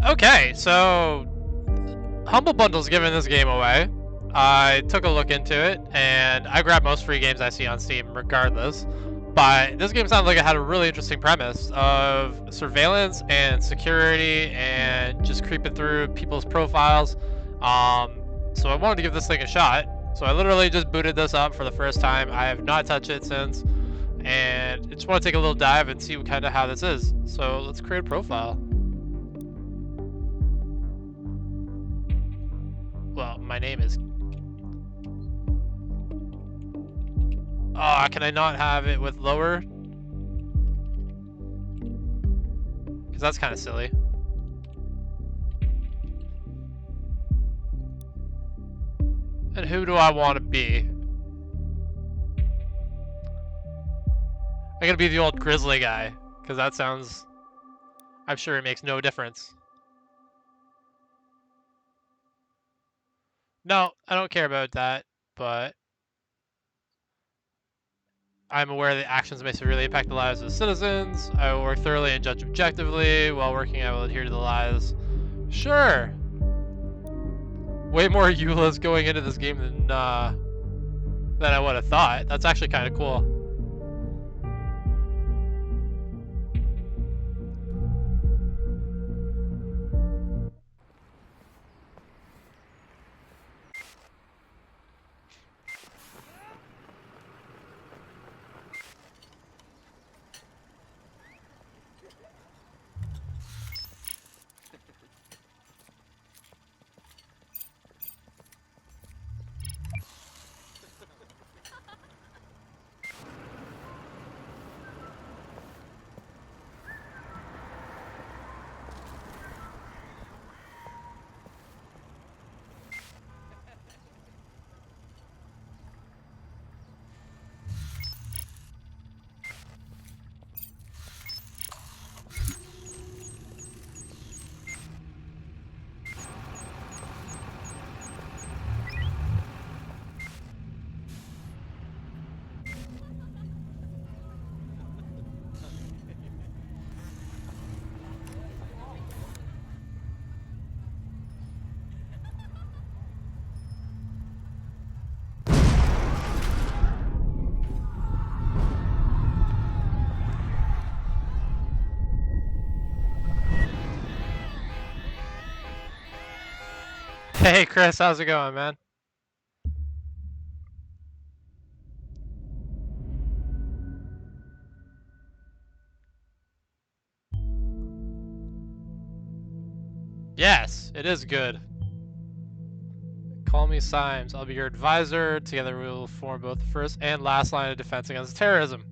Okay, so Humble Bundle's giving this game away. I took a look into it, and I grab most free games I see on Steam regardless. But this game sounded like it had a really interesting premise of surveillance and security and just creeping through people's profiles. So I wanted to give this thing a shot. So I literally just booted this up for the first time. I have not touched it since, and I just want to take a little dive and see kind of how this is. So let's create a profile. Well, my name is... Oh, can I not have it with lower? Because that's kind of silly. And who do I want to be? I'm going to be the old grizzly guy. Because that sounds... I'm sure it makes no difference. No, I don't care about that. But... I'm aware that actions may severely impact the lives of citizens. I will work thoroughly and judge objectively. While working, I will adhere to the lies. Sure. Way more EULAs going into this game than I would have thought. That's actually kind of cool. Hey Chris, how's it going, man? Yes, it is good. Call me Symes. I'll be your advisor. Together we will form both the first and last line of defense against terrorism.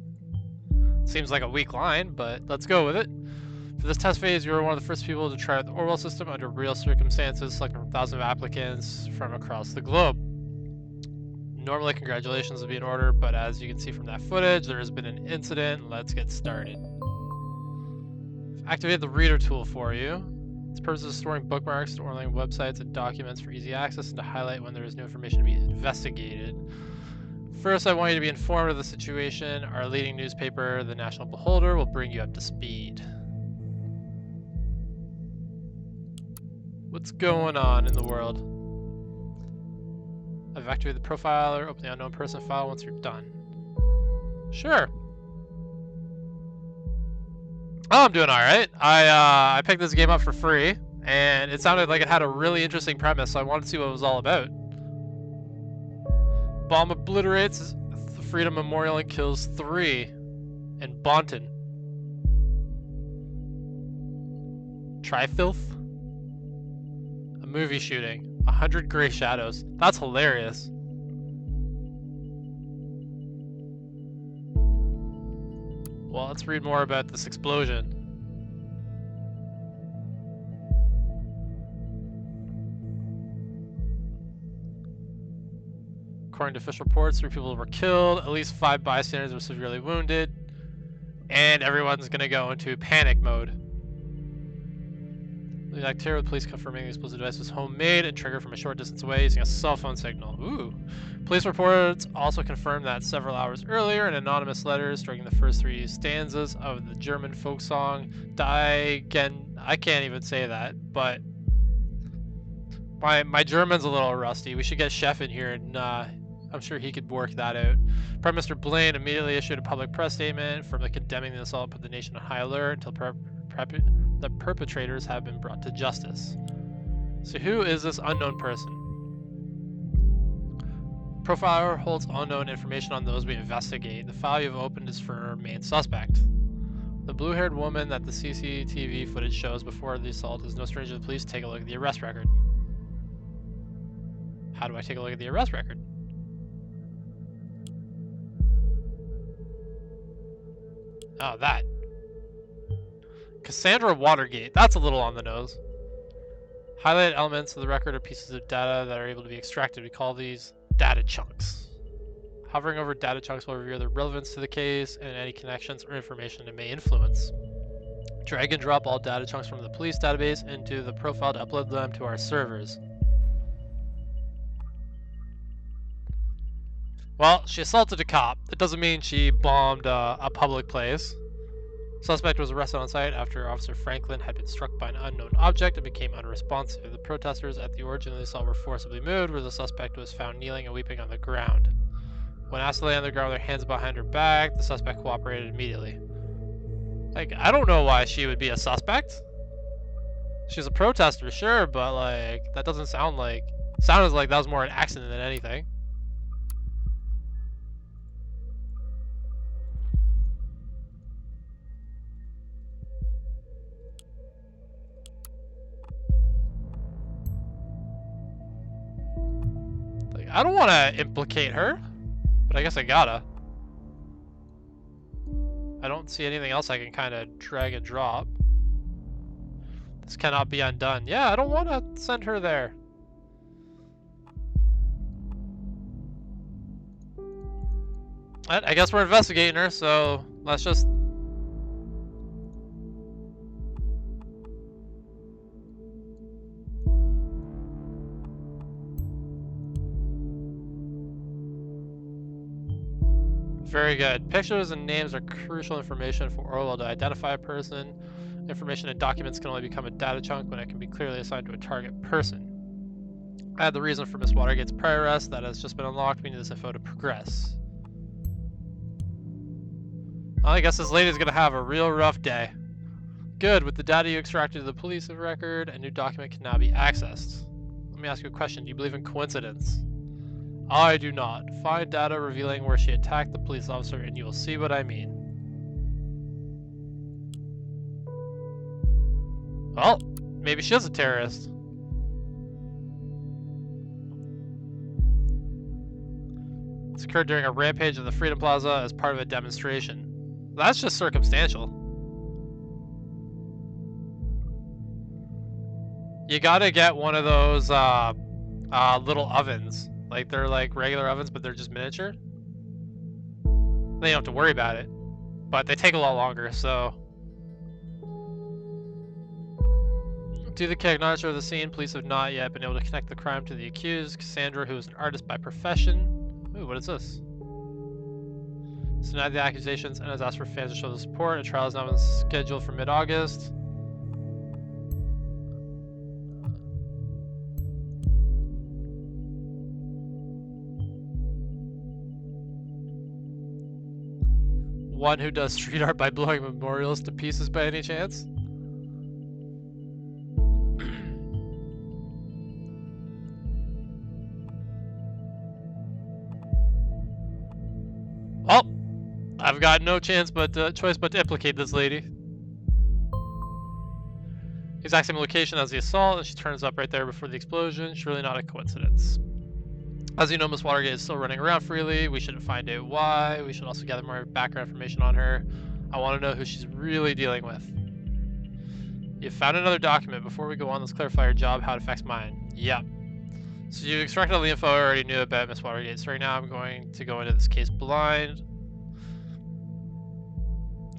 Seems like a weak line, but let's go with it. For this test phase, you are one of the first people to try out the Orwell system under real circumstances, selected from thousands of applicants from across the globe. Normally, congratulations would be in order, but as you can see from that footage, there has been an incident. Let's get started. I've activated the reader tool for you. Its purpose is storing bookmarks to online websites and documents for easy access and to highlight when there is new information to be investigated. First, I want you to be informed of the situation. Our leading newspaper, the National Beholder, will bring you up to speed. What's going on in the world? I've activated the profiler. Open the unknown person file once you're done. Sure. Oh, I'm doing all right. I picked this game up for free, and it sounded like it had a really interesting premise, so I wanted to see what it was all about. Bomb obliterates the Freedom Memorial and kills 3 in Bonton. Trifilth? A movie shooting. 100 gray shadows. That's hilarious. Well, let's read more about this explosion. According to official reports, 3 people were killed, at least 5 bystanders were severely wounded, and everyone's gonna go into panic mode. The activity with police confirming the explosive device was homemade and triggered from a short distance away using a cell phone signal. Ooh. Police reports also confirmed that several hours earlier, an anonymous letter striking the first 3 stanzas of the German folk song Die Gen. I can't even say that, but my German's a little rusty. We should get Chef in here, and I'm sure he could work that out. Prime Minister Blaine immediately issued a public press statement firmly condemning the assault and put the nation on high alert until the perpetrators have been brought to justice. So who is this unknown person? Profiler holds unknown information on those we investigate. The file you've opened is for our main suspect. The blue-haired woman that the CCTV footage shows before the assault is no stranger to the police. Take a look at the arrest record. How do I take a look at the arrest record? Oh, that. Cassandra Watergate. That's a little on the nose. Highlighted elements of the record are pieces of data that are able to be extracted. We call these data chunks. Hovering over data chunks will reveal their relevance to the case and any connections or information it may influence. Drag and drop all data chunks from the police database into the profile to upload them to our servers. Well, she assaulted a cop. That doesn't mean she bombed a public place. Suspect was arrested on site after Officer Franklin had been struck by an unknown object and became unresponsive. The protesters at the origin of the assault were forcibly moved, where the suspect was found kneeling and weeping on the ground. When asked to lay on the ground with her hands behind her back, the suspect cooperated immediately. Like, I don't know why she would be a suspect. She's a protester, sure, but like, that doesn't sound like... Sounded like that was more an accident than anything. I don't want to implicate her, but I guess I gotta. I don't see anything else I can kind of drag and drop. This cannot be undone. Yeah, I don't want to send her there. I guess we're investigating her, so let's just... Very good. Pictures and names are crucial information for Orwell to identify a person. Information in documents can only become a data chunk when it can be clearly assigned to a target person. Add the reason for Miss Watergate's prior arrest that has just been unlocked. We need this info to progress. Well, I guess this lady's gonna have a real rough day. Good. With the data you extracted to the police record, a new document can now be accessed. Let me ask you a question. Do you believe in coincidence? I do not. Find data revealing where she attacked the police officer and you will see what I mean. Well, maybe she is a terrorist. This occurred during a rampage at the Freedom Plaza as part of a demonstration. That's just circumstantial. You gotta get one of those little ovens. Like, they're like regular ovens, but they're just miniature. Then you don't have to worry about it. But they take a lot longer, so... Due to the chaotic nature of the scene, police have not yet been able to connect the crime to the accused, Cassandra, who is an artist by profession. Ooh, what is this? Denied the accusations and has asked for fans to show the support. A trial is now been scheduled for mid-August. One who does street art by blowing memorials to pieces by any chance? Well, I've got no choice but to implicate this lady. Exact same location as the assault, and she turns up right there before the explosion. Surely not a coincidence. As you know, Miss Watergate is still running around freely. We should find out why. We should also gather more background information on her. I want to know who she's really dealing with. You found another document. Before we go on, let's clarify your job, how it affects mine. Yep. So you extracted all the info I already knew about Miss Watergate. So right now I'm going to go into this case blind.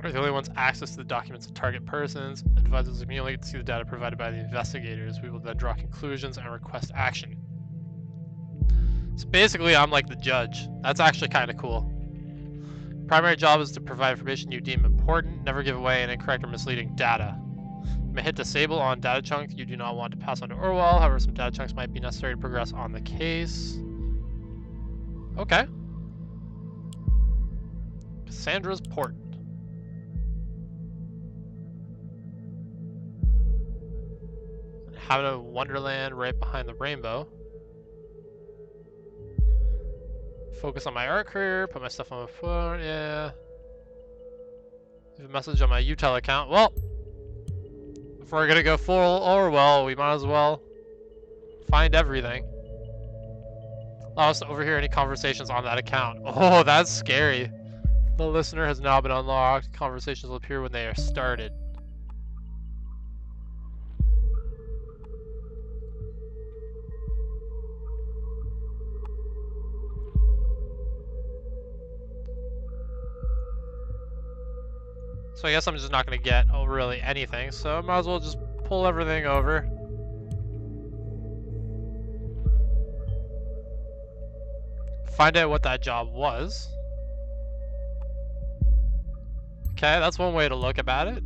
are the only ones access to the documents of target persons. Advisors can only see the data provided by the investigators. We will then draw conclusions and request action. So basically, I'm like the judge. That's actually kind of cool. Primary job is to provide information you deem important. Never give away any incorrect or misleading data. You may hit disable on data chunk you do not want to pass on to Orwell. However, some data chunks might be necessary to progress on the case. Okay. Cassandra's Port. Have a Wonderland right behind the rainbow. Focus on my art career. Put my stuff on my phone. Yeah. Leave a message on my Utel account. Well, if we're gonna go full Orwell, we might as well find everything. Allow us to overhear any conversations on that account. Oh, that's scary. The listener has now been unlocked. Conversations will appear when they are started. So I guess I'm just not going to get really anything, so I might as well just pull everything over. Find out what that job was. Okay, that's one way to look about it.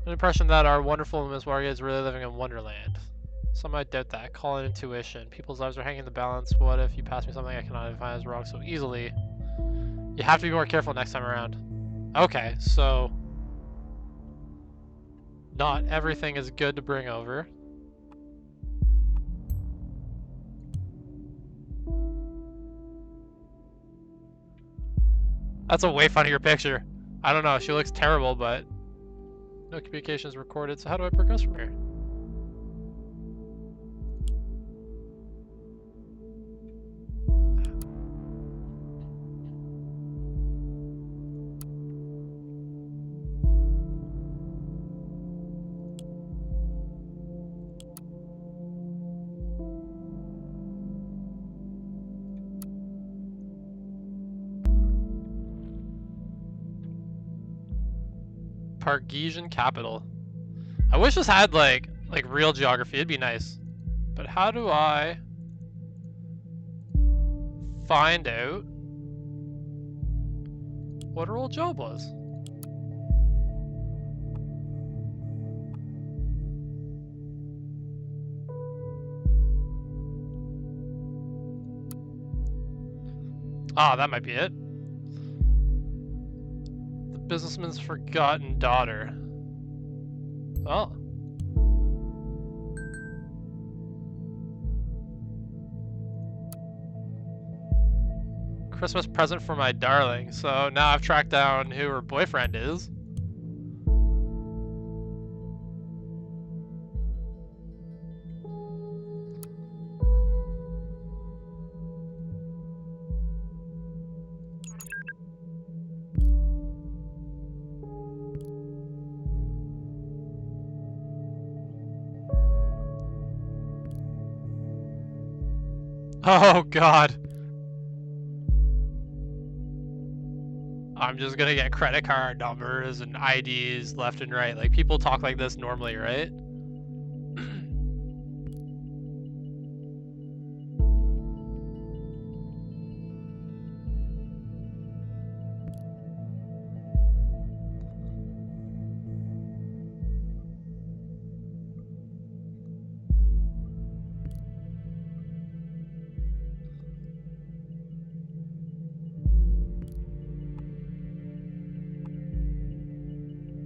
An impression that our wonderful Miss Warga is really living in Wonderland. Some might doubt that. Call it intuition. People's lives are hanging in the balance. What if you pass me something I cannot define as wrong so easily? You have to be more careful next time around. Okay, so not everything is good to bring over. That's a way funnier picture. I don't know, she looks terrible, but no communication is recorded, so how do I progress from here? Pargesian capital. I wish this had like real geography. It'd be nice. But how do I find out what her old job was? Ah, that might be it. The businessman's forgotten daughter. Oh. Christmas present for my darling. So now I've tracked down who her boyfriend is. Oh God. I'm just gonna get credit card numbers and IDs left and right. Like, people talk like this normally, right?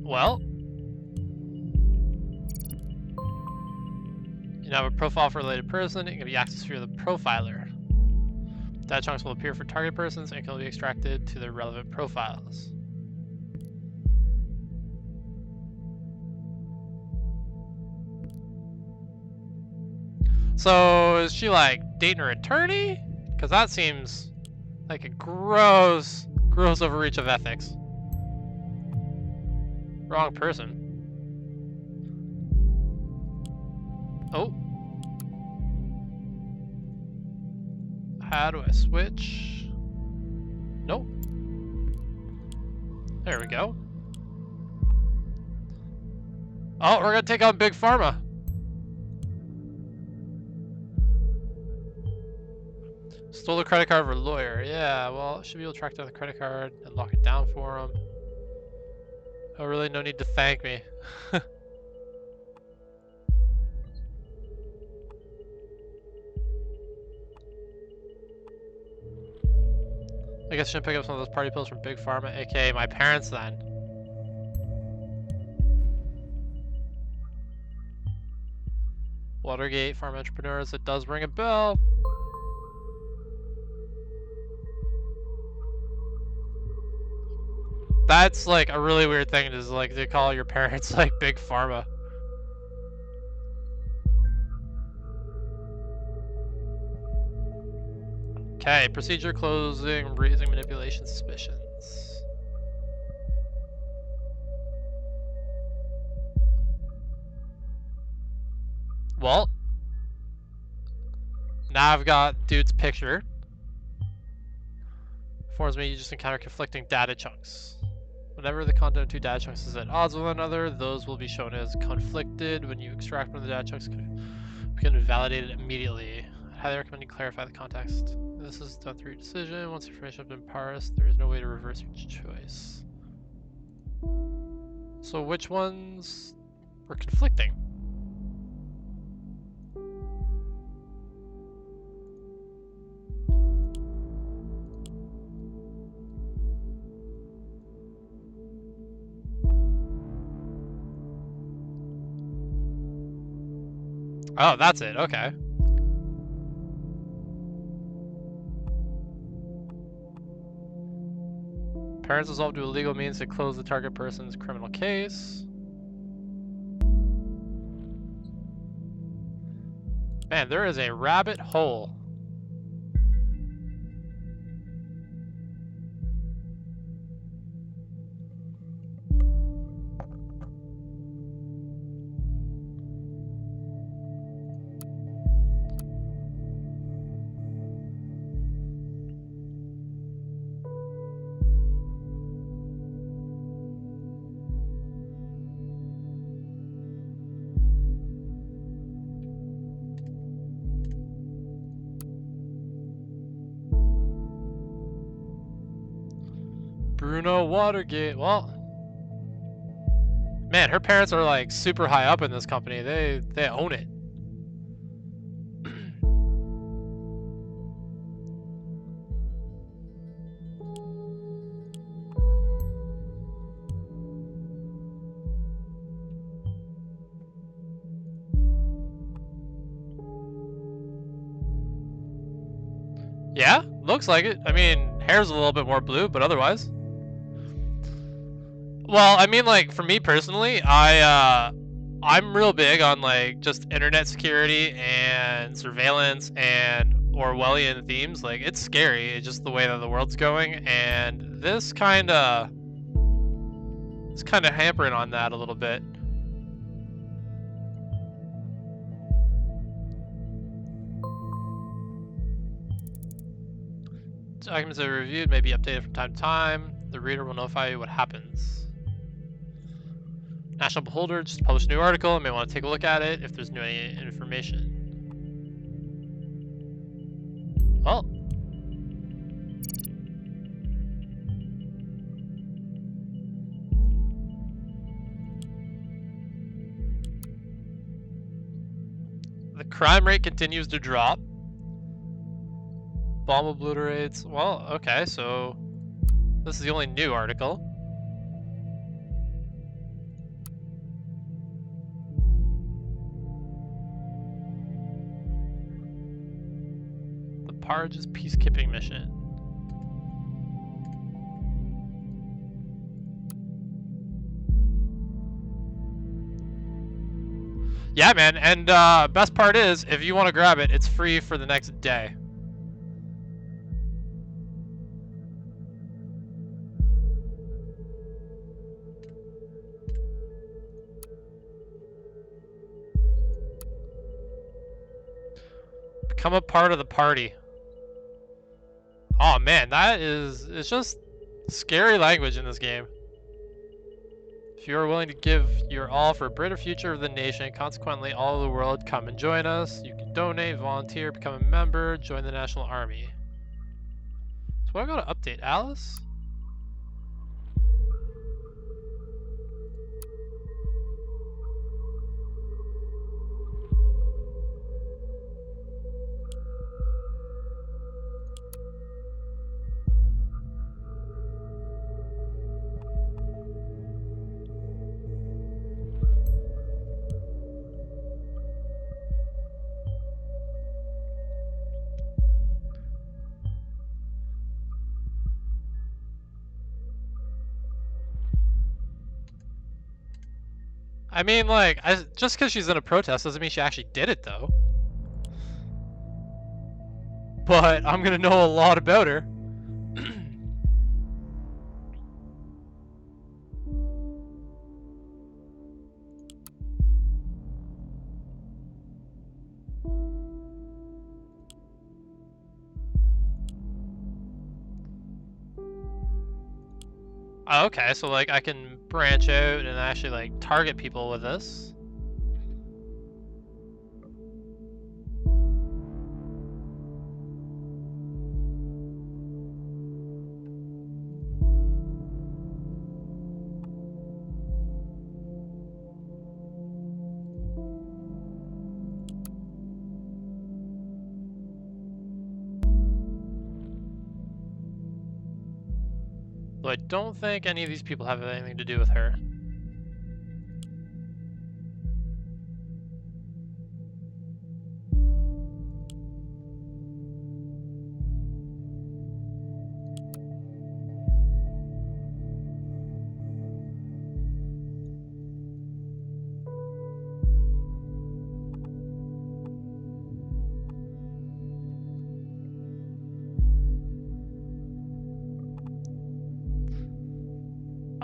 Well, you now have a profile for a related person. It can be accessed through the profiler. Data chunks will appear for target persons and can be extracted to their relevant profiles. So is she like dating her attorney? Because that seems like a gross overreach of ethics. Wrong person. Oh. How do I switch? Nope. There we go. Oh, we're gonna take on Big Pharma. Stole the credit card of a lawyer. Yeah, well, should be able to track down the credit card and lock it down for him. Oh, really? No need to thank me. I guess I should pick up some of those party pills from Big Pharma, aka my parents then. Watergate, Pharma Entrepreneurs, it does ring a bell. That's like a really weird thing to like to call your parents like Big Pharma. Okay, procedure closing, raising manipulation suspicions. Well, now I've got dude's picture. Informs me you just encounter conflicting data chunks. Whenever the content of two data chunks is at odds with one another, those will be shown as conflicted. When you extract one of the data chunks, can validate it immediately. I highly recommend you clarify the context. This is done through your decision. Once information has been parsed, there is no way to reverse each choice. So which ones were conflicting? Oh, that's it. Okay. Parents resolve to illegal means to close the target person's criminal case. Man, there is a rabbit hole. Bruno Watergate. Well, man, her parents are like super high up in this company. They own it. Yeah, looks like it. I mean, hair's a little bit more blue, but otherwise. Well, I mean, like for me personally, I'm real big on like just internet security and surveillance and Orwellian themes. Like it's scary, it's just the way that the world's going, and this kind of hampering on that a little bit. Documents that are reviewed may be updated from time to time. The reader will notify you what happens. National Beholder just published a new article. You may want to take a look at it if there's new information. Well. The crime rate continues to drop. Bomb obliterates. Well, okay, so this is the only new article. Parge's peacekeeping mission. Yeah, man, and best part is, if you want to grab it, it's free for the next day. Become a part of the party. Oh man, it's just scary language in this game. If you are willing to give your all for a brighter future of the nation, consequently all of the world, come and join us. You can donate, volunteer, become a member, join the National Army. So what do I gotta update? Alice? I mean, like, just because she's in a protest doesn't mean she actually did it, though. But I'm gonna know a lot about her. Oh, okay, so like I can branch out and actually like target people with this. Though I don't think any of these people have anything to do with her.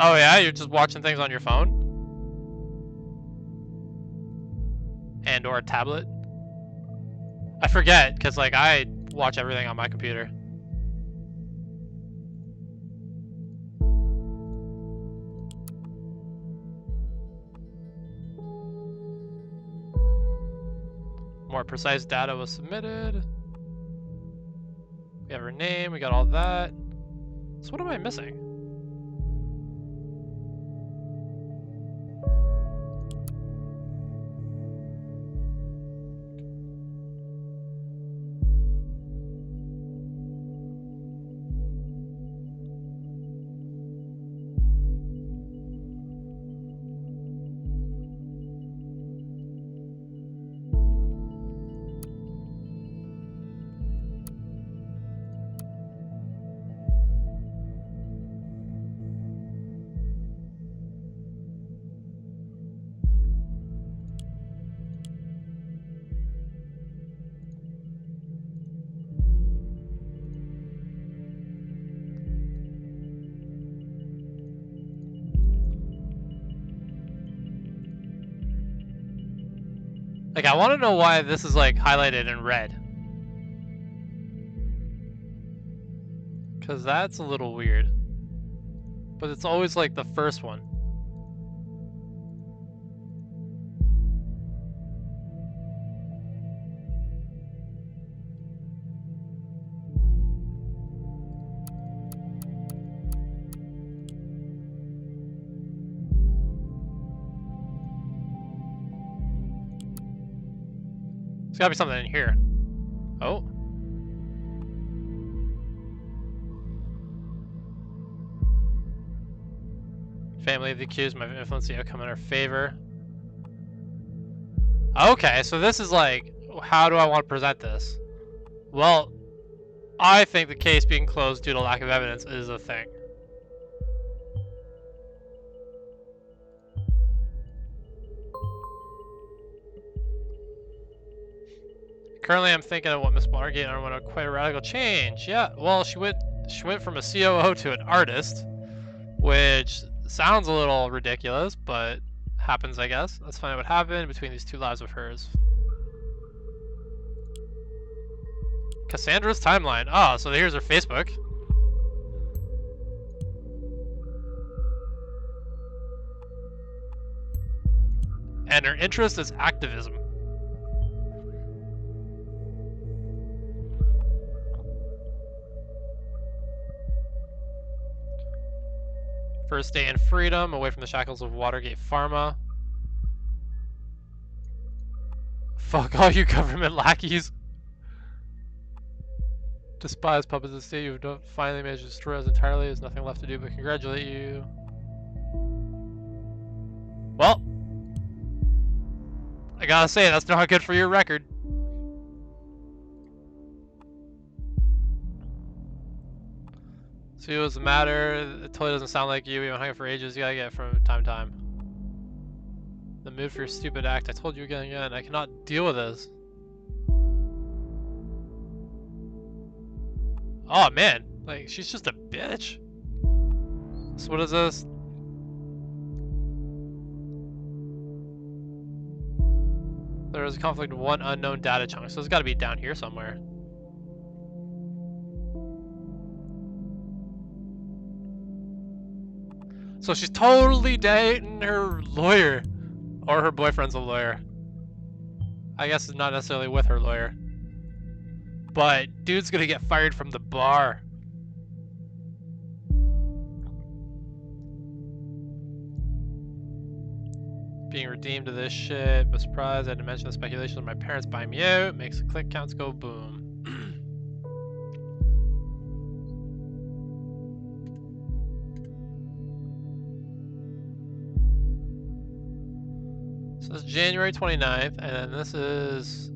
Oh yeah, you're just watching things on your phone? And or a tablet? I forget, because like I watch everything on my computer. More precise data was submitted. We have her name, we got all that. So what am I missing? Like, I want to know why this is, like, highlighted in red. Because that's a little weird. But it's always, like, the first one. There's gotta be something in here. Oh. Family of the accused might influence the outcome in our favor. Okay, so this is like, how do I want to present this? Well, I think the case being closed due to lack of evidence is a thing. Currently, I'm thinking of what Miss Watergate underwent quite a radical change. Yeah, well, she went from a COO to an artist, which sounds a little ridiculous, but happens, I guess. Let's find out what happened between these two lives of hers. Cassandra's timeline. Oh, so here's her Facebook. And her interest is activism. First day in freedom, away from the shackles of Watergate Pharma. Fuck all you government lackeys. Despise puppets of the state, you've finally managed to destroy us entirely. There's nothing left to do but congratulate you. Well, I gotta say, that's not good for your record. See what's the matter? It totally doesn't sound like you. We've been hanging for ages. You gotta get it from time to time. The mood for your stupid act. I told you again and again. I cannot deal with this. Oh man, like she's just a bitch. So what is this? There is a conflict with one unknown data chunk, so it's got to be down here somewhere. So she's totally dating her lawyer, or her boyfriend's a lawyer. I guess it's not necessarily with her lawyer. But dude's gonna get fired from the bar. Being redeemed to this shit, but surprised I had to mention the speculation of my parents buying me out. Makes the click counts go boom. So this is January 29th, and then this is...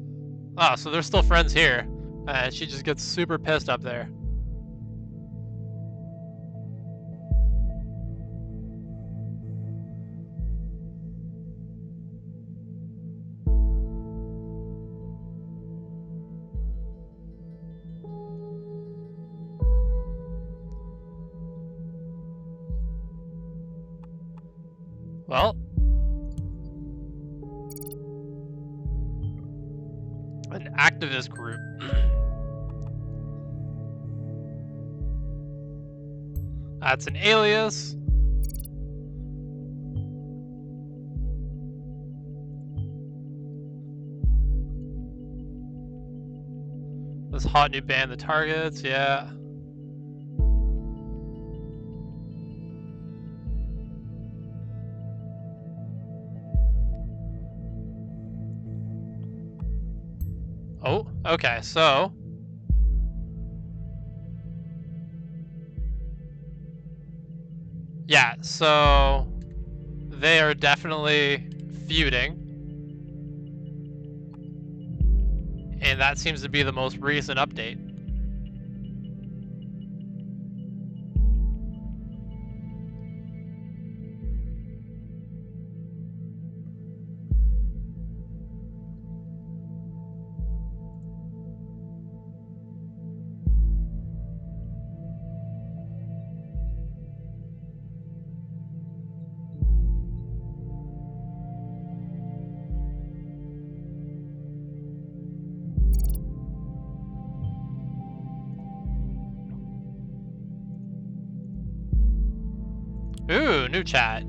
Oh, so they're still friends here. And she just gets super pissed up there. Well, an activist group. That's an alias. This hot new band, The Targets, yeah. Oh, okay, so... Yeah, so... They are definitely feuding. And that seems to be the most recent update. Ooh, new chat.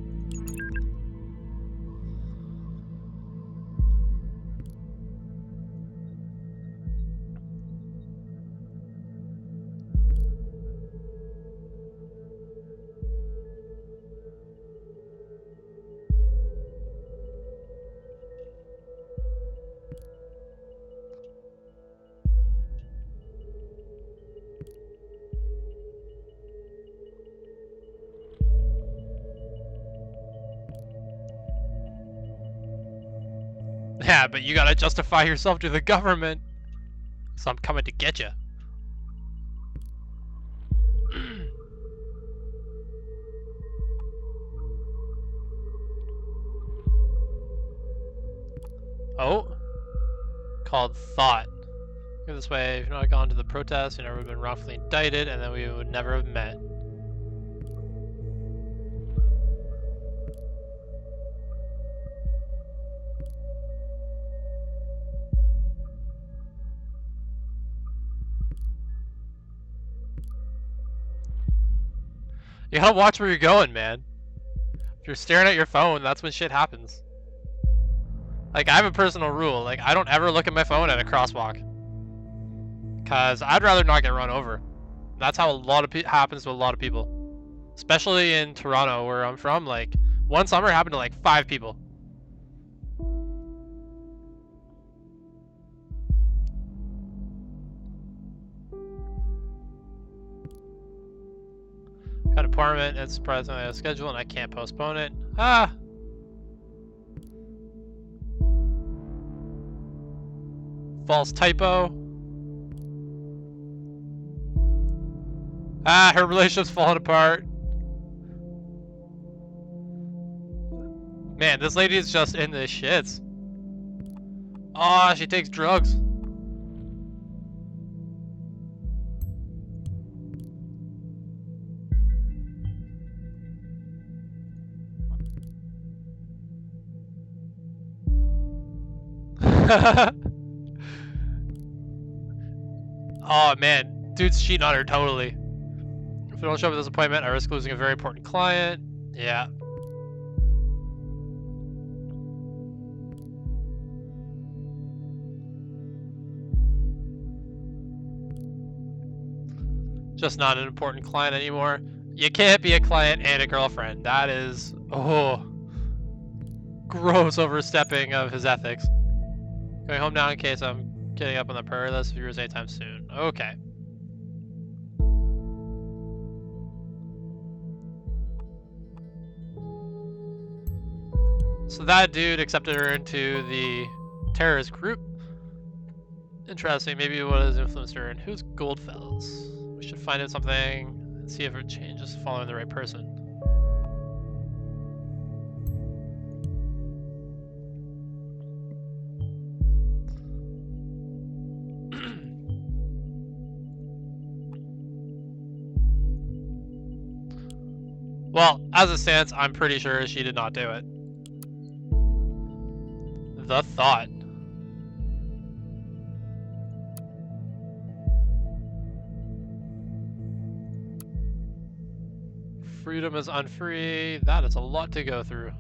Yeah, but you gotta justify yourself to the government. So I'm coming to get you. Oh. Called Thought. Go this way, if you'd not gone to the protest, you never would have been wrongfully indicted, and then we would never have met. You gotta watch where you're going, man. If you're staring at your phone, that's when shit happens. Like, I have a personal rule. Like, I don't ever look at my phone at a crosswalk. Because I'd rather not get run over. That's how a lot of happens to a lot of people. Especially in Toronto, where I'm from. Like, one summer happened to like 5 people. Got an appointment. It's surprisingly on schedule, and I can't postpone it. Ah! False typo. Ah, her relationship's falling apart. Man, this lady is just in the shits. Oh, she takes drugs. Oh man, dude's cheating on her totally. If I don't show up at this appointment, I risk losing a very important client. Yeah. Just not an important client anymore. You can't be a client and a girlfriend. That is, oh, gross overstepping of his ethics. Going home now in case I'm getting up on the priority list of yours anytime soon. Okay. So that dude accepted her into the terrorist group. Interesting. Maybe what has influenced her. And who's Goldfellas? We should find out something and see if it changes following the right person. Well, as it stands, I'm pretty sure she did not do it. The thought. Freedom is unfree. That is a lot to go through.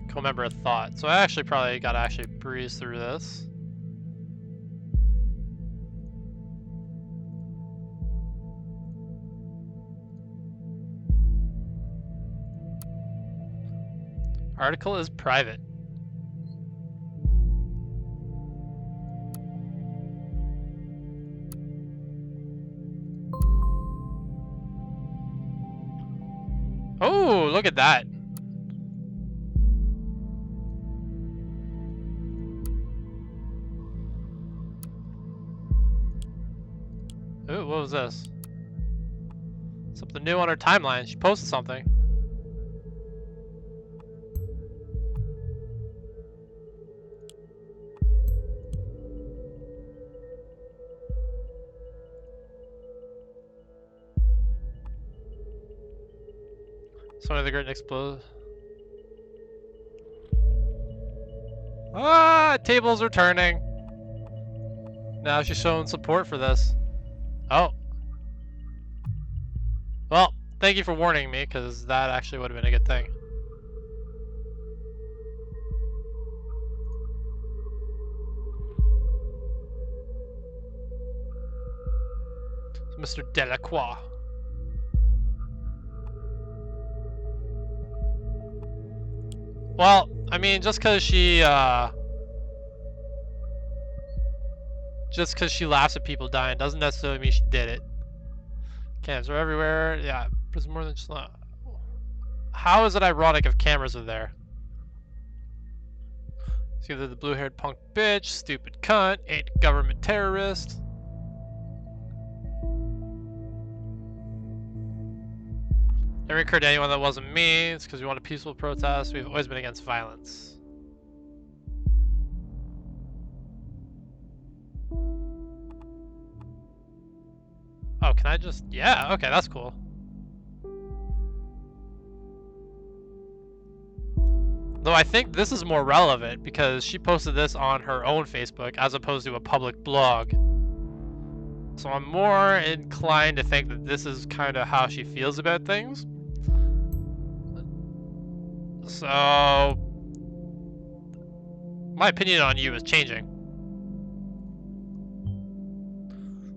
Co-member of thought. So I actually probably gotta breeze through this. Article is private. Oh, look at that. Ooh, what was this? Something new on her timeline. She posted something. Sony the Great explode. Ah, tables are turning. Now she's showing support for this. Oh. Well, thank you for warning me, because that actually would have been a good thing. Mr. Delacroix. Well, I mean, just because she laughs at people dying doesn't necessarily mean she did it. Cams are everywhere. Yeah, there's more than just. How is it ironic if cameras are there? It's either the blue-haired punk bitch, stupid cunt, ain't government terrorist. Never occurred to anyone that wasn't me. It's because we want a peaceful protest. We've always been against violence. Oh, can I just... Yeah, okay, that's cool. Though I think this is more relevant because she posted this on her own Facebook as opposed to a public blog. So I'm more inclined to think that this is kind of how she feels about things. So my opinion on you is changing.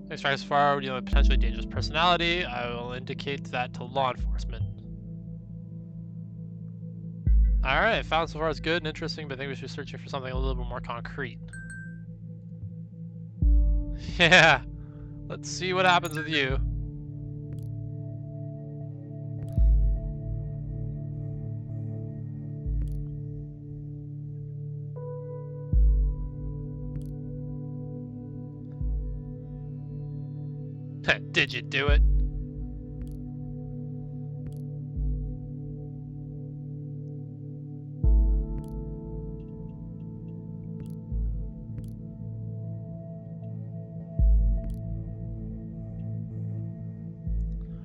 Next strikes forward, you have a potentially dangerous personality. I will indicate that to law enforcement. Alright, found so far is good and interesting, but I think we should be searching for something a little bit more concrete. Yeah, let's see what happens with you. Did you do it?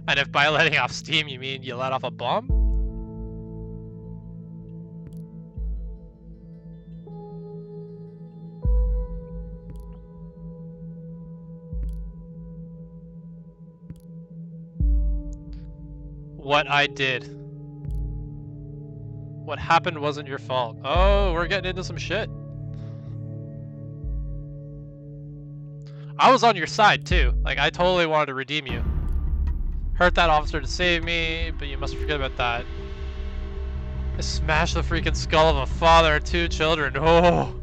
And if by letting off steam you mean you let off a bomb? What I did. What happened wasn't your fault. Oh, we're getting into some shit. I was on your side too. Like, I totally wanted to redeem you. Hurt that officer to save me, but you must forget about that. I smashed the freaking skull of a father and 2 children. Oh.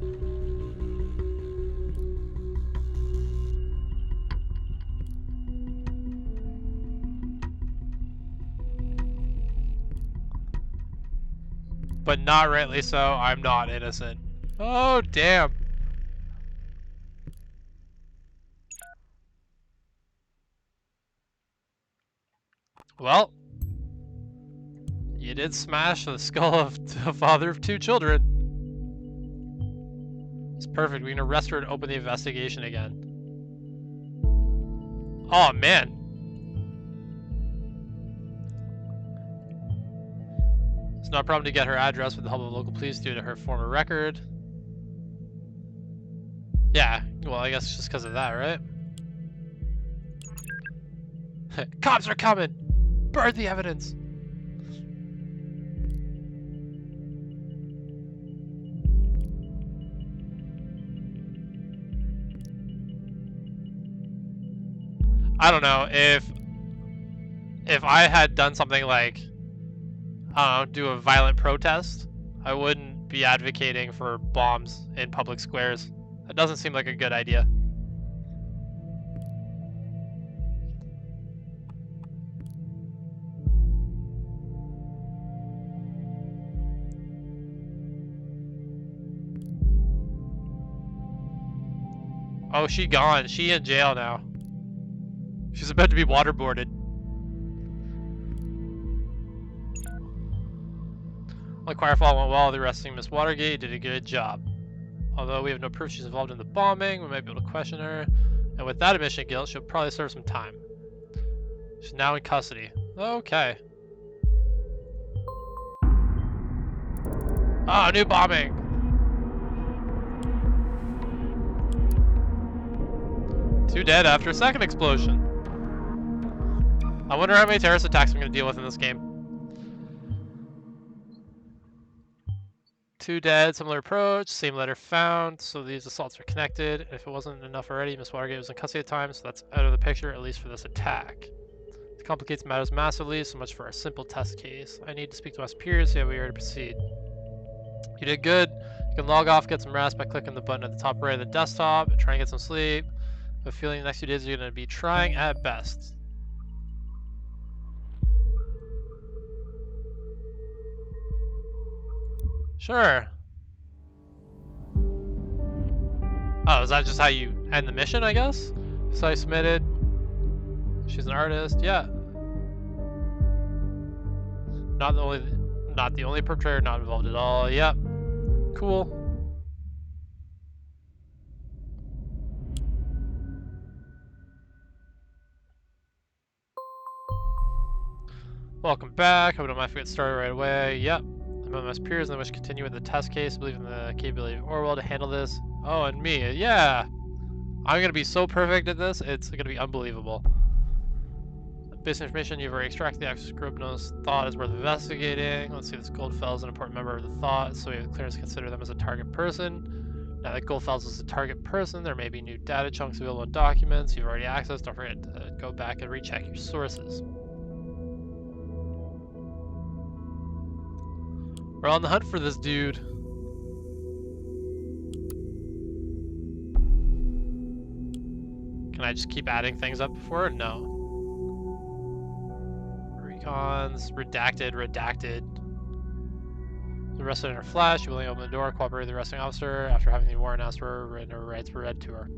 But not rightly so. I'm not innocent. Oh, damn. Well, you did smash the skull of the father of 2 children. It's perfect. We can arrest her and open the investigation again. Oh, man. It's not a problem to get her address with the help of local police due to her former record. Yeah, well, I guess just because of that, right? Cops are coming! Burn the evidence! I don't know, if I had done something like, I don't know, do a violent protest, I wouldn't be advocating for bombs in public squares. That doesn't seem like a good idea. Oh, she gone. She in jail now. She's about to be waterboarded. Like Firefall went well, the arresting Miss Watergate did a good job. Although we have no proof she's involved in the bombing, we might be able to question her. And with that admission of guilt, she'll probably serve some time. She's now in custody. Okay. Ah, new bombing! Two dead after a second explosion. I wonder how many terrorist attacks I'm going to deal with in this game. 2 dead, similar approach, same letter found, so these assaults are connected. If it wasn't enough already, Miss Watergate was in custody at the time, so that's out of the picture, at least for this attack. It complicates matters massively, so much for our simple test case. I need to speak to my superiors, see how we are to proceed. You did good. You can log off, get some rest by clicking the button at the top right of the desktop, and try and get some sleep. I have a feeling the next few days you're going to be trying at best. Sure. Oh, is that just how you end the mission, I guess? So I submitted. She's an artist, yeah. Not the only perpetrator not involved at all. Yep. Cool. Welcome back. Hope you don't mind if we get started right away. Yep. among my peers and I wish to continue with the test case. I believe in the capability of Orwell to handle this. Oh, and me. Yeah. I'm going to be so perfect at this. It's going to be unbelievable. Based on information you've already extracted, the actual Scribner's thought is worth investigating. Let's see, this Goldfell is an important member of the thought, so we have clearance to consider them as a target person. Now that Goldfell's is a target person, there may be new data chunks available in documents you've already accessed. Don't forget to go back and recheck your sources. We're on the hunt for this dude. Can I just keep adding things up before? No. Recons, redacted. The arrested in her flash. You will open the door, cooperate with the arresting officer. After having the warrant asked for her, and her rights were read to her.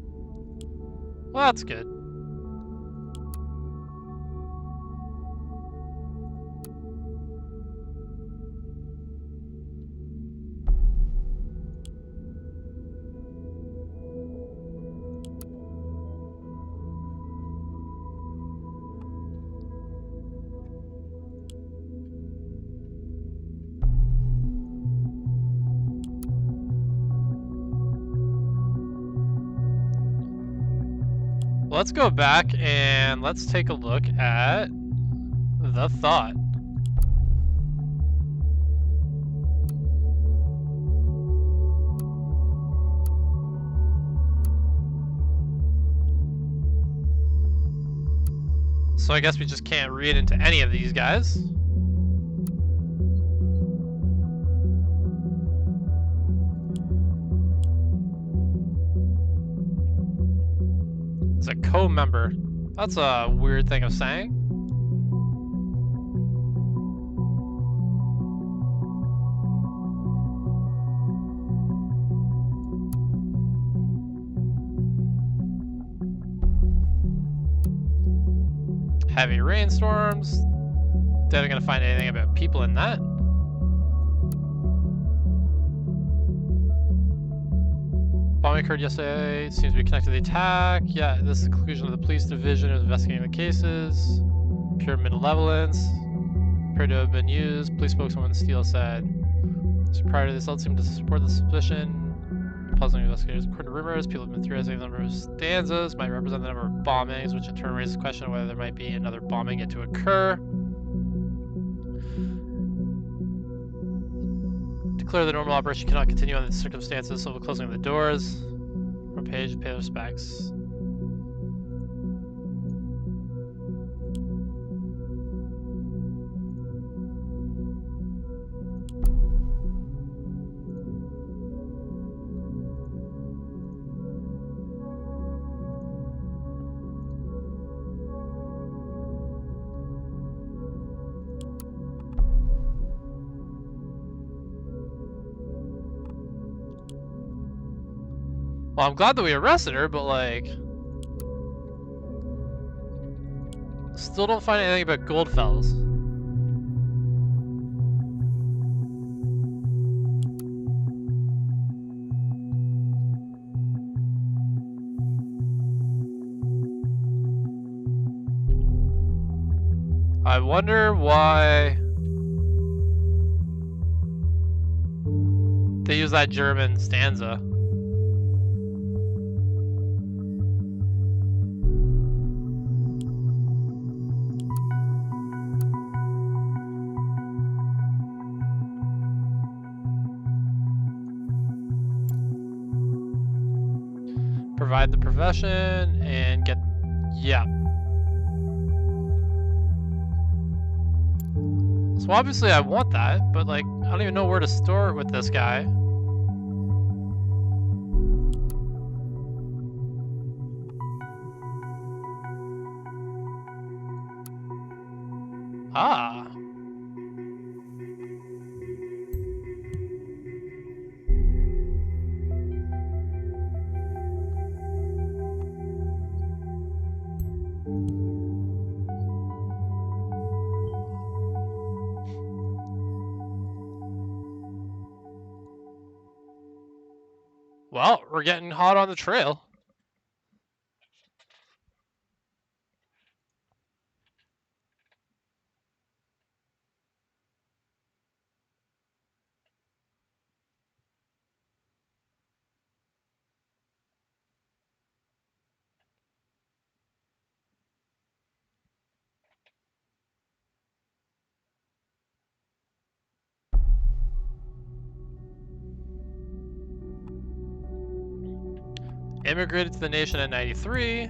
Well, that's good. Let's go back and let's take a look at the thought. So I guess we just can't read into any of these guys. It's a co-member. That's a weird thing of saying. Heavy rainstorms. Definitely gonna find anything about people in that. Bombing occurred yesterday. Seems to be connected to the attack. Yeah, this is the conclusion of the police division is investigating the cases. Pure malevolence. Appeared to have been used. Police spokeswoman Steele said. So prior to this, all seemed to support the suspicion. Puzzling investigators. According to rumors, people have been theorizing the number of stanzas might represent the number of bombings, which in turn raises the question of whether there might be another bombing yet to occur. Declare the normal operation cannot continue under the circumstances, so we're closing the doors. Front page, pay respects. Well, I'm glad that we arrested her, but like, still don't find anything about Goldfells. I wonder why they use that German stanza. Provide the profession and get, yeah. So obviously I want that, but like, I don't even know where to store it with this guy. Ah. Well, we're getting hot on the trail. Immigrated to the nation in 93.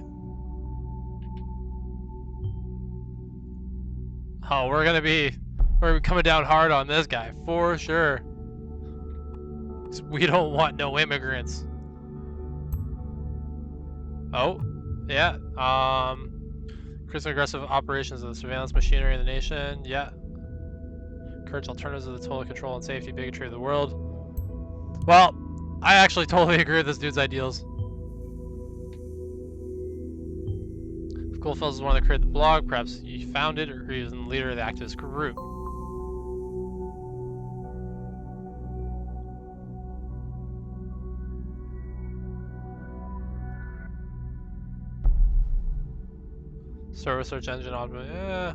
Oh, we're coming down hard on this guy, for sure. We don't want no immigrants. Oh, yeah. Increasing aggressive operations of the surveillance machinery in the nation. Yeah. Encourage alternatives to the total control and safety bigotry of the world. Well, I actually totally agree with this dude's ideals. If Goldfels is one that created the blog, perhaps he founded or he was the leader of the activist group. Server search engine automation. Yeah.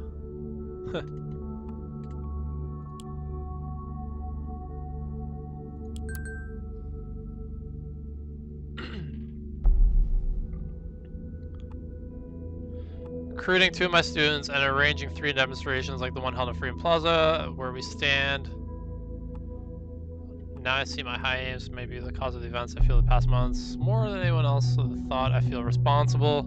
Recruiting 2 of my students and arranging 3 demonstrations like the one held at Freedom Plaza, where we stand. Now I see my high aims may be the cause of the events I feel the past months. More than anyone else, so the thought I feel responsible.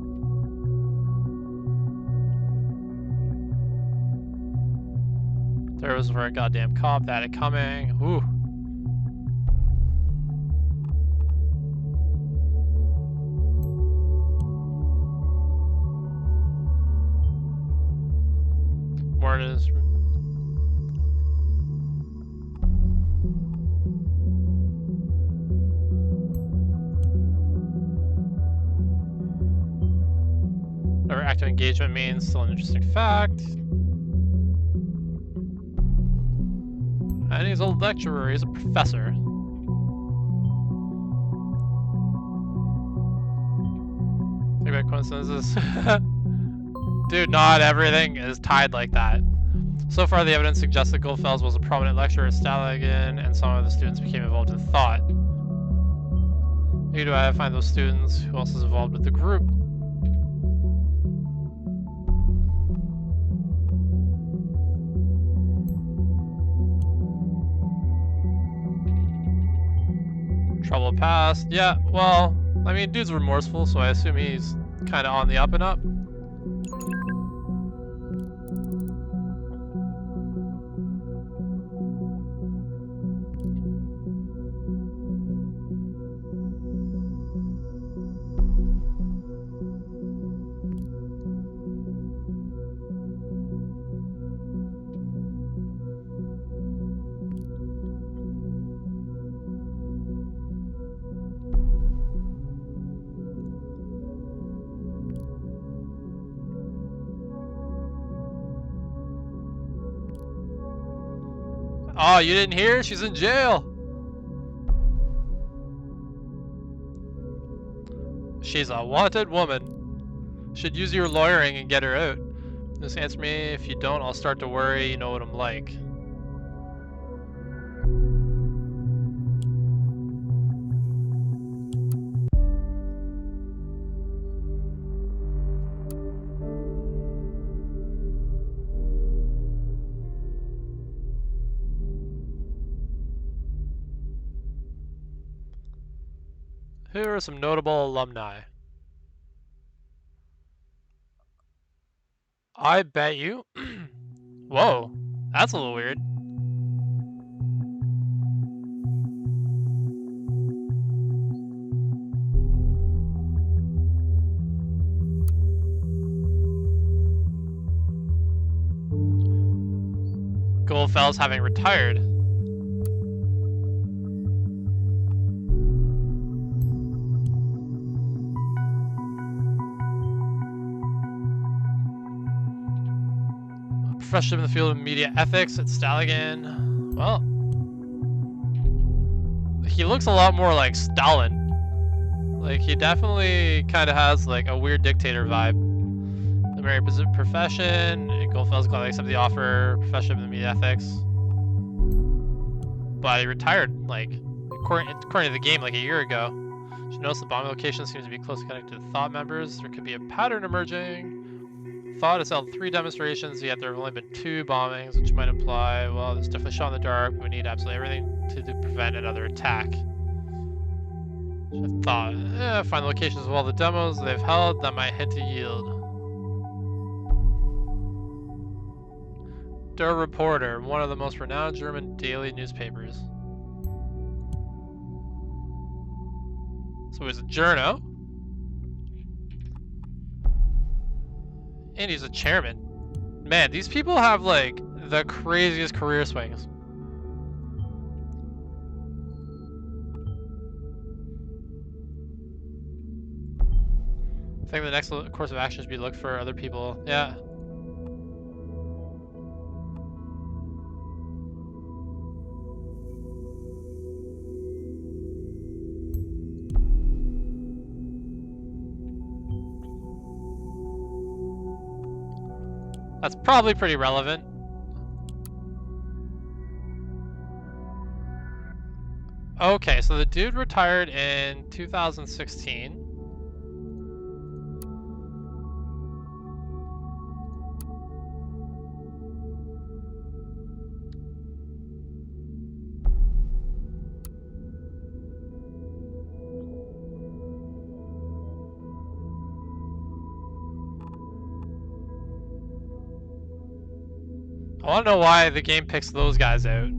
There was for a goddamn cop that had it coming. Ooh. More than this. Whatever active engagement means, still an interesting fact. And he's a lecturer, he's a professor. Think about coincidences. Dude, not everything is tied like that. So far, the evidence suggests that Goldfels was a prominent lecturer at Stalagen, and some of the students became involved in thought. Who do I find those students? Who else is involved with the group? Trouble past. Yeah, well, I mean, dude's remorseful, so I assume he's kind of on the up and up. Oh, you didn't hear? She's in jail. She's a wanted woman. Should use your lawyering and get her out. Just answer me. If you don't, I'll start to worry. You know what I'm like. Here are some notable alumni. I bet you. Whoa, that's a little weird. Goldfels having retired. Professional in the field of media ethics at Stalagen. Well, he looks a lot more like Stalin. Like, he definitely kind of has like a weird dictator vibe. The married profession, Goldfels got like some of the offer, profession in the media ethics. But he retired, like, according to the game, like a year ago. She noticed the bombing location seems to be closely connected to Thought members. There could be a pattern emerging. Thought has held 3 demonstrations, yet there have only been 2 bombings, which might imply, well, there's definitely a shot in the dark. We need absolutely everything to prevent another attack. I thought, find locations of all the demos they've held that might hint to yield. Der Reporter, one of the most renowned German daily newspapers. So he's a journo. And he's a chairman. Man, these people have like the craziest career swings. I think the next course of action should be look for other people. Yeah. That's probably pretty relevant. Okay, so the dude retired in 2016. I want to know why the game picks those guys out.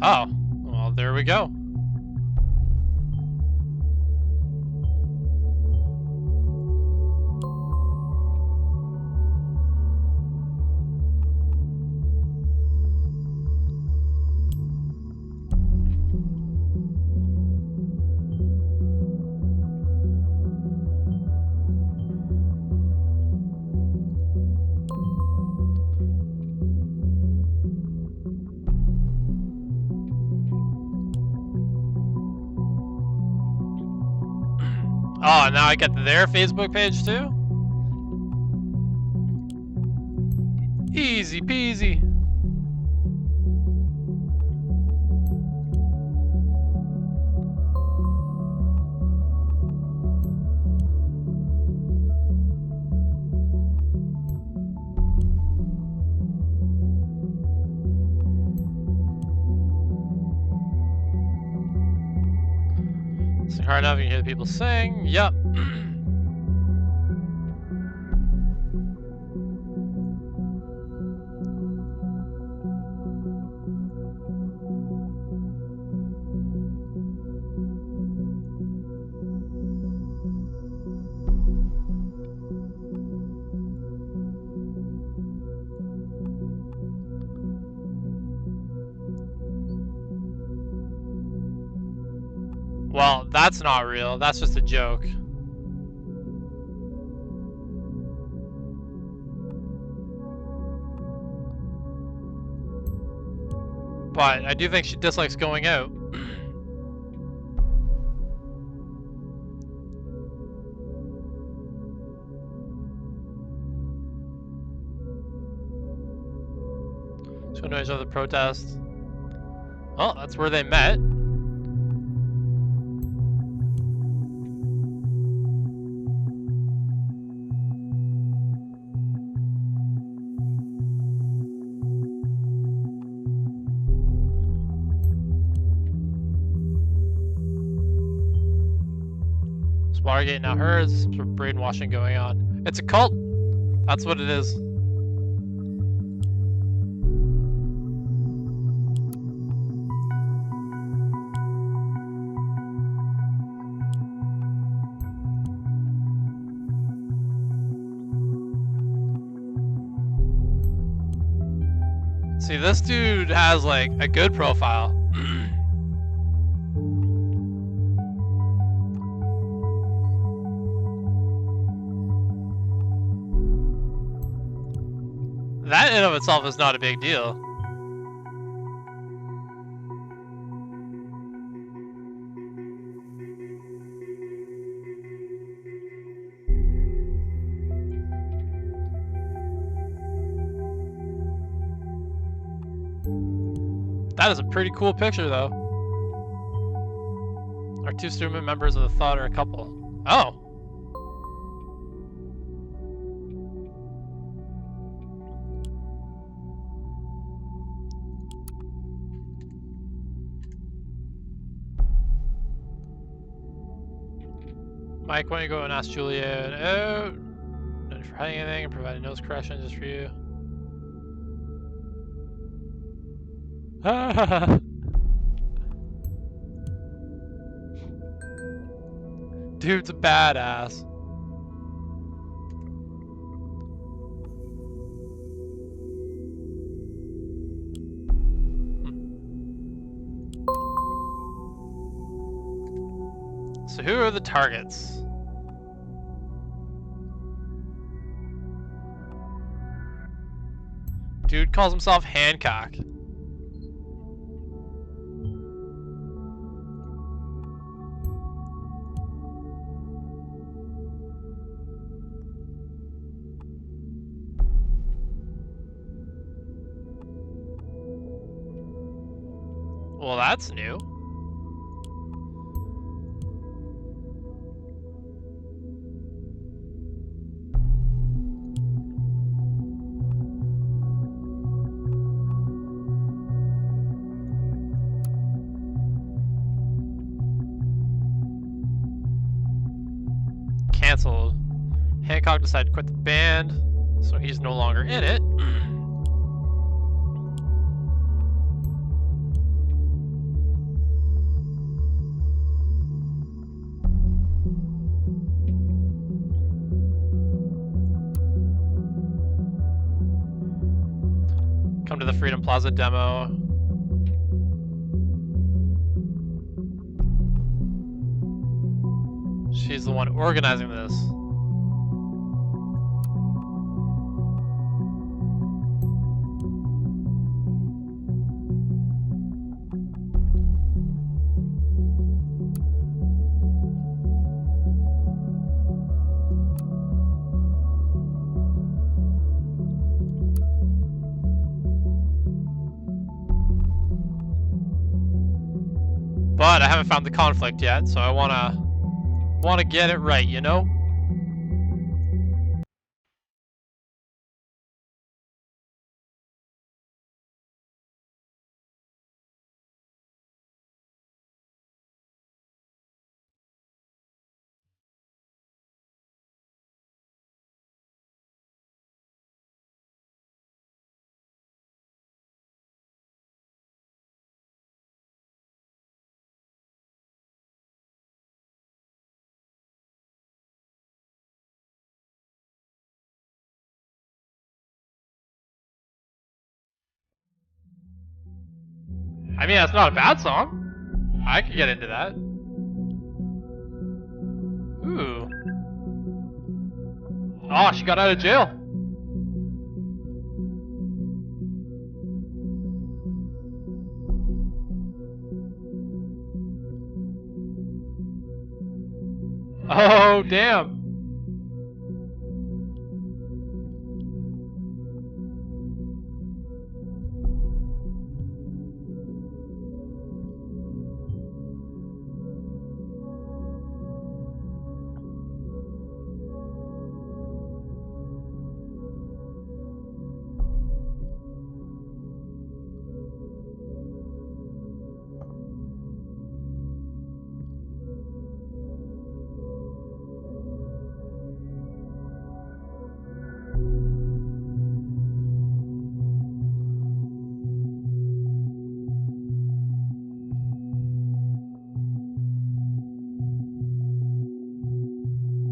Oh, well, there we go. Oh, now I get their Facebook page too? Easy peasy. It's hard enough, you can hear the people sing. Yep. Well, that's not real. That's just a joke. But I do think she dislikes going out. So noise of the protest. Oh, that's where they met. Watergate now hers, some sort of brainwashing going on. It's a cult. That's what it is. See, this dude has like a good profile. That in of itself is not a big deal. That is a pretty cool picture, though. Our two student members of the thought are a couple. Oh. Mike, why don't you go and ask Julia? Oh, not for hiding anything and providing nose correction just for you. Dude's a badass. So who are the targets? Dude calls himself Hancock. Well, that's new. Cancelled. Hancock decided to quit the band, so he's no longer in it. Come to the Freedom Plaza demo. She's the one organizing this. But I haven't found the conflict yet, so I wanna get it right, you know? I mean, that's not a bad song. I could get into that. Ooh. Oh, she got out of jail. Oh, damn.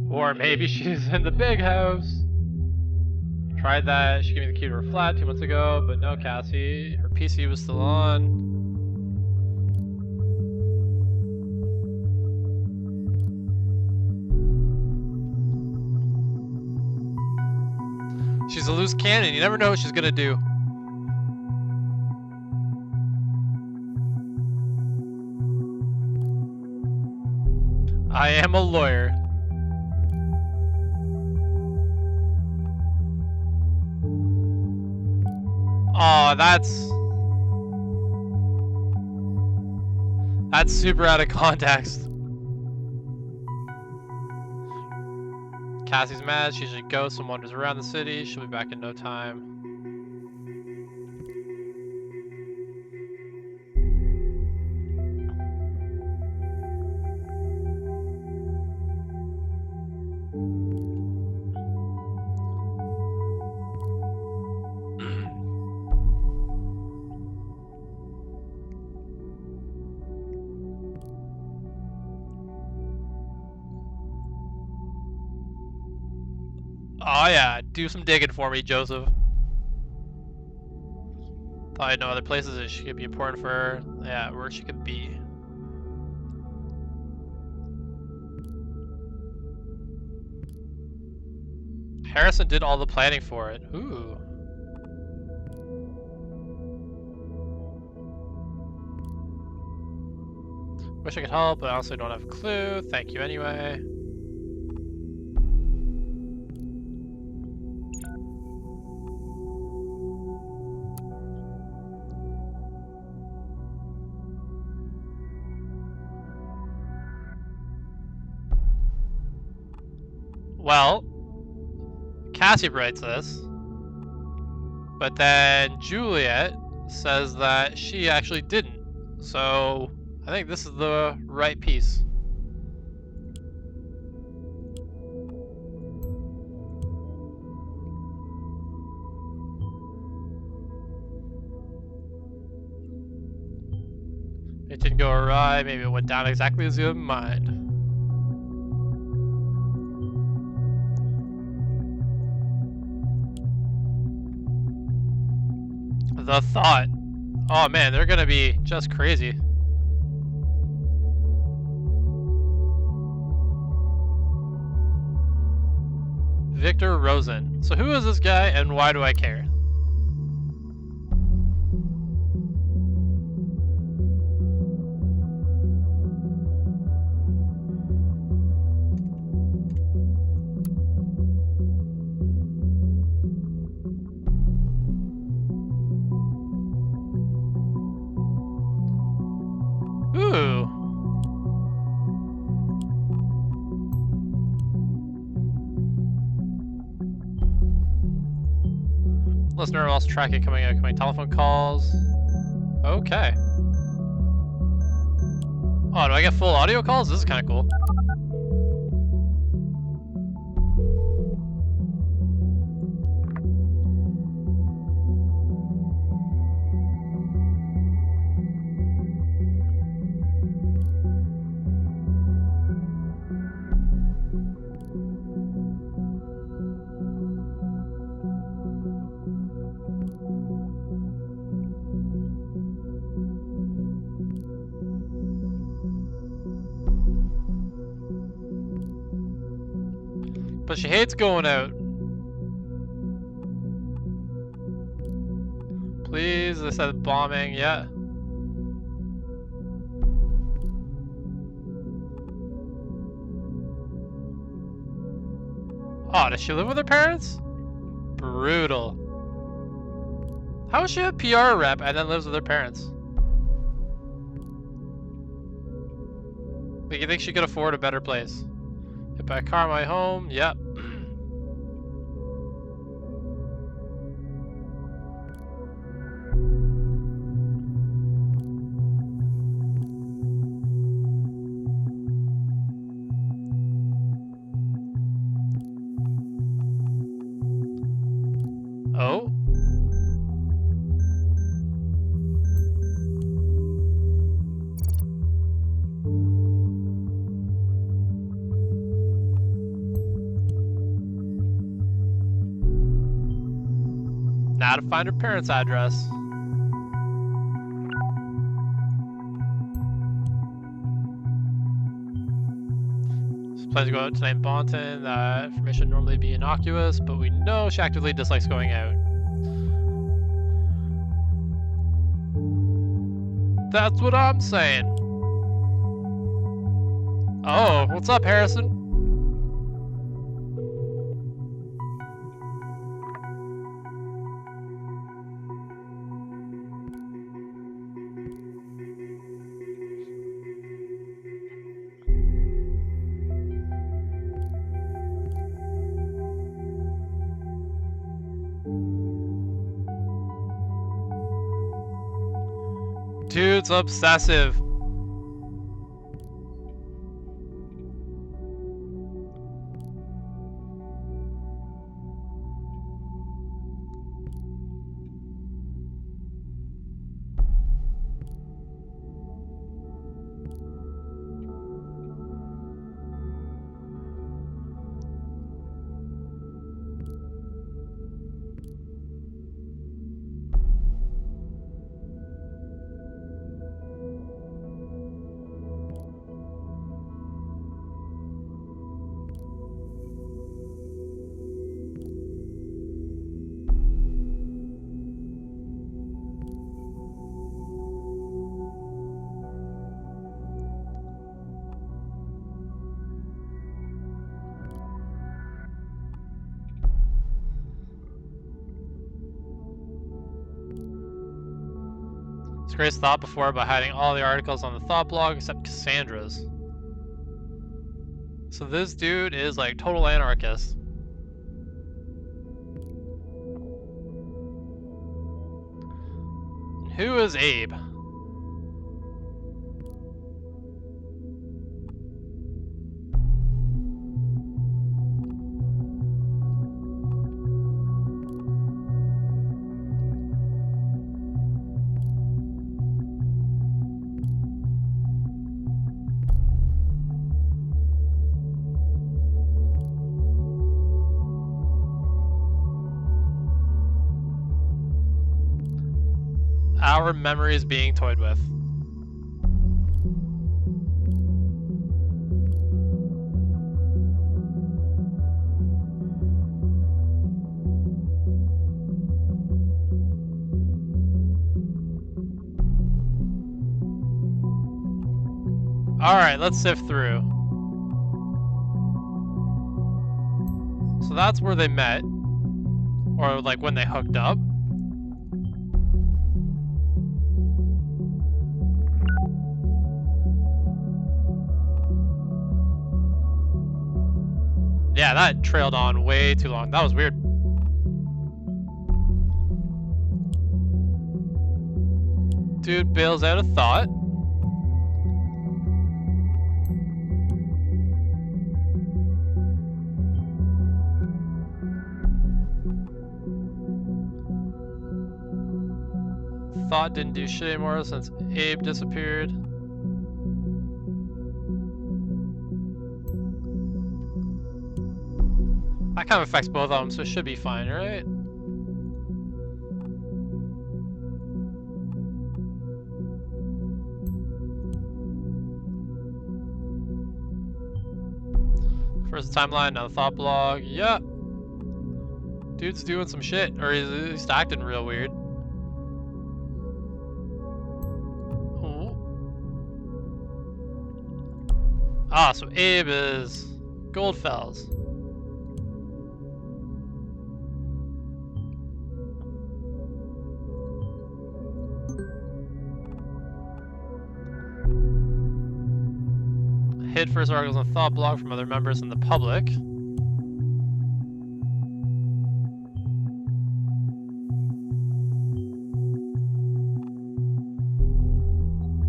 Or maybe she's in the big house. Tried that. She gave me the key to her flat 2 months ago, but no, Cassie. Her PC was still on. She's a loose cannon. You never know what she's gonna do. I am a lawyer. Oh, that's super out of context. Cassie's mad. She usually goes and wanders around the city. She'll be back in no time. Oh yeah, do some digging for me, Joseph. Thought I'd know other places that she could be important for her. Yeah, where she could be. Harrison did all the planning for it. Ooh. Wish I could help, but I honestly don't have a clue. Thank you anyway. Well, Cassie writes this, but then Juliet says that she actually didn't. So I think this is the right piece. It didn't go awry, maybe it went down exactly as you had in mind. The thought. Oh man, they're gonna be just crazy. Victor Rosen. So who is this guy and why do I care? Ooh. Listener also tracking incoming telephone calls. Okay. Oh, do I get full audio calls? This is kind of cool. But she hates going out. Please, they said bombing, yeah. Oh, does she live with her parents? Brutal. How is she a PR rep and then lives with her parents? Like, you think she could afford a better place? Hit by a car on my home, yep. Oh. Now to find her parents' address. She plans to go out tonight in Bonton. That information normally be innocuous, but we know she actively dislikes going out. That's what I'm saying. Oh, what's up, Harrison? Dude's obsessive. Grace thought before by hiding all the articles on the thought blog except Cassandra's. So this dude is like total anarchist. And who is Abe? Our memories being toyed with. Alright, let's sift through. So that's where they met. Or like when they hooked up. Yeah, that trailed on way too long. That was weird. Dude bails out of thought. Thought didn't do shit anymore since Abe disappeared. That kind of affects both of them, so it should be fine, right? First timeline, now the thought blog. Yeah. Dude's doing some shit, or he's at least acting real weird. Oh. Ah, so Abe is Goldfell's. Hid first articles on thought blog from other members in the public.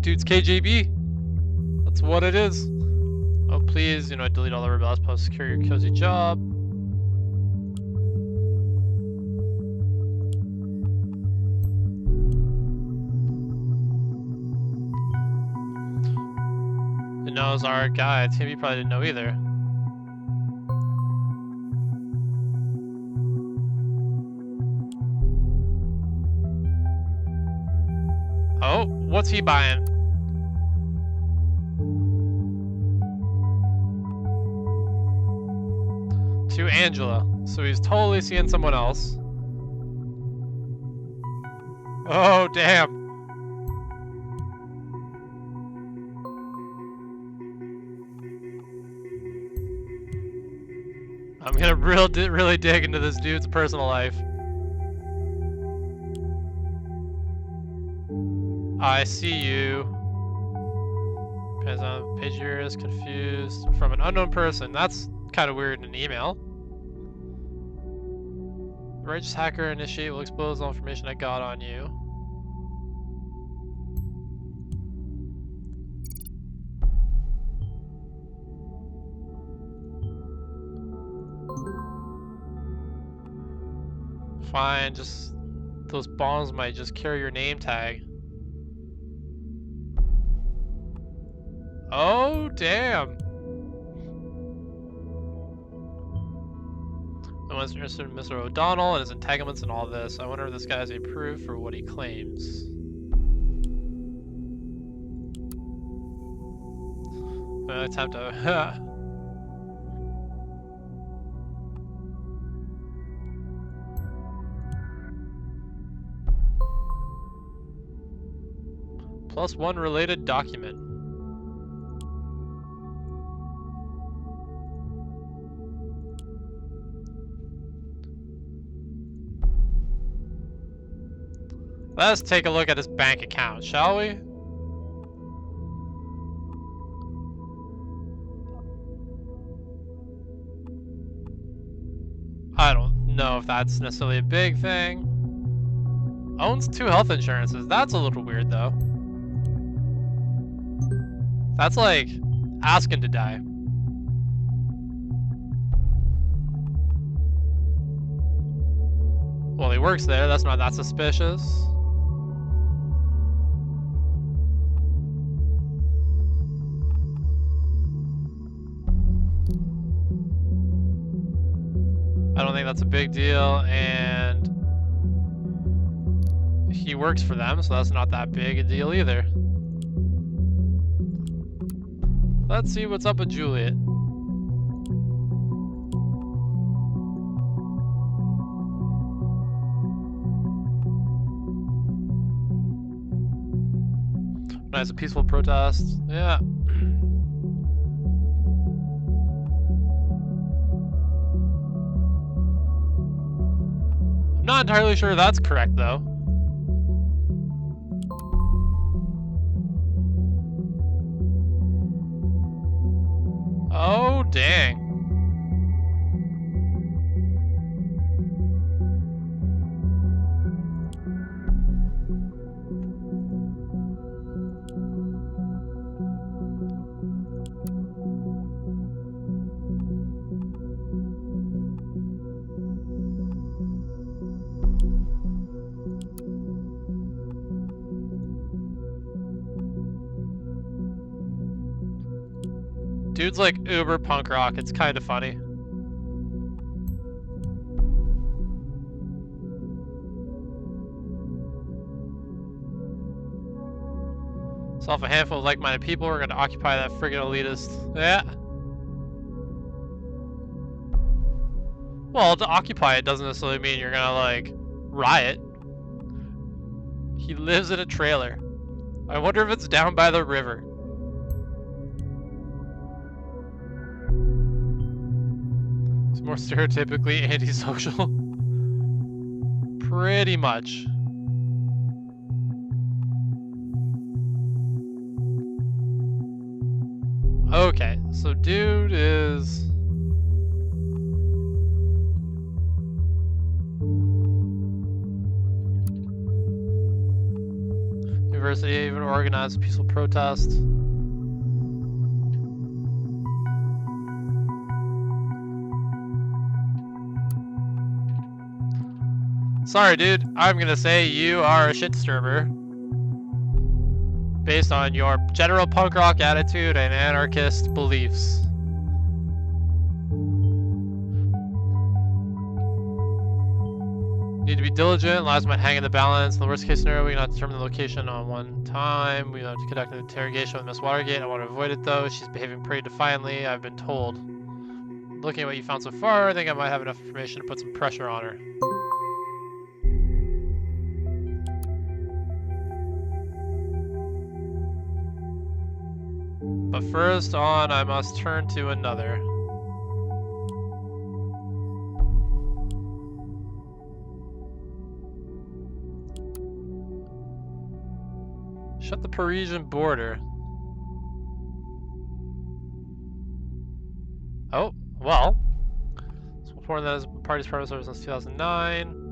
Dude's KJB. That's what it is. Oh, please, delete all the rebellious posts, secure your cozy job. It knows our guy. TV probably didn't know either. Oh, what's he buying? To Angela. So he's totally seeing someone else. Oh, damn. I'm gonna really dig into this dude's personal life. I see you. Depends on page is confused from an unknown person. That's kind of weird in an email. The righteous hacker initiate will expose all information I got on you. Fine, just those bombs might just carry your name tag. Oh, damn. No one's interested in Mr. O'Donnell and his entanglements and all this. I wonder if this guy has any proof for what he claims. Time to... +1 related document. Let's take a look at his bank account, shall we? I don't know if that's necessarily a big thing. Owns 2 health insurances. That's a little weird, though. That's like asking to die. Well, he works there. That's not that suspicious. I don't think that's a big deal, and he works for them, so that's not that big a deal either. Let's see what's up with Juliet. Nice, a peaceful protest. Yeah. I'm not entirely sure that's correct, though. Oh, dang. Dude's like uber punk rock. It's kind of funny. So if a handful of like-minded people are going to occupy that friggin' elitist. Yeah. Well, to occupy it doesn't necessarily mean you're going to, like, riot. He lives in a trailer. I wonder if it's down by the river. It's more stereotypically antisocial. Pretty much. Okay, so dude is... University even organized a peaceful protest. Sorry, dude. I'm gonna say you are a shitstormer. Based on your general punk rock attitude and anarchist beliefs. Need to be diligent, lives might hang in the balance. In the worst case scenario, we cannot determine the location on one time. We have to conduct an interrogation with Miss Watergate. I want to avoid it though. She's behaving pretty defiantly, I've been told. Looking at what you found so far, I think I might have enough information to put some pressure on her. But first on, I must turn to another. Shut the Parisian border. Oh, well. It's important that his party's private service since 2009.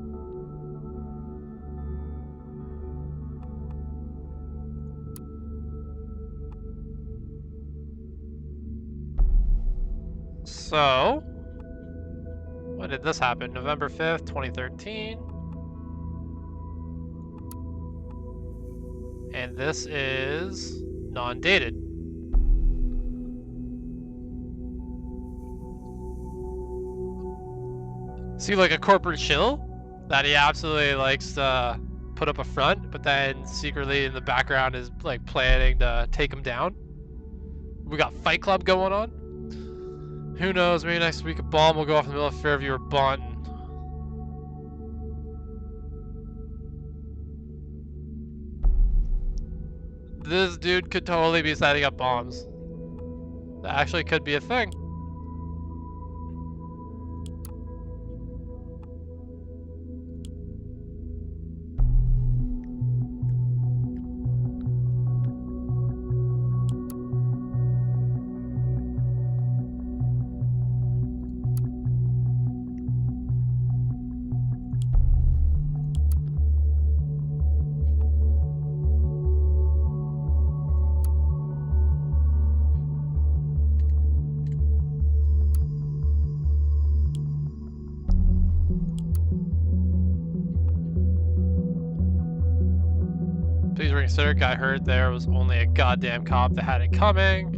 So, when did this happen? November 5th, 2013. And this is non-dated. See, like a corporate shill that he absolutely likes to put up a front, but then secretly in the background is like planning to take him down. We got Fight Club going on. Who knows, maybe next week a bomb will go off in the middle of Fairview or Bonton. This dude could totally be setting up bombs. That actually could be a thing. Please reconsider. Guy heard there was only a goddamn cop that had it coming.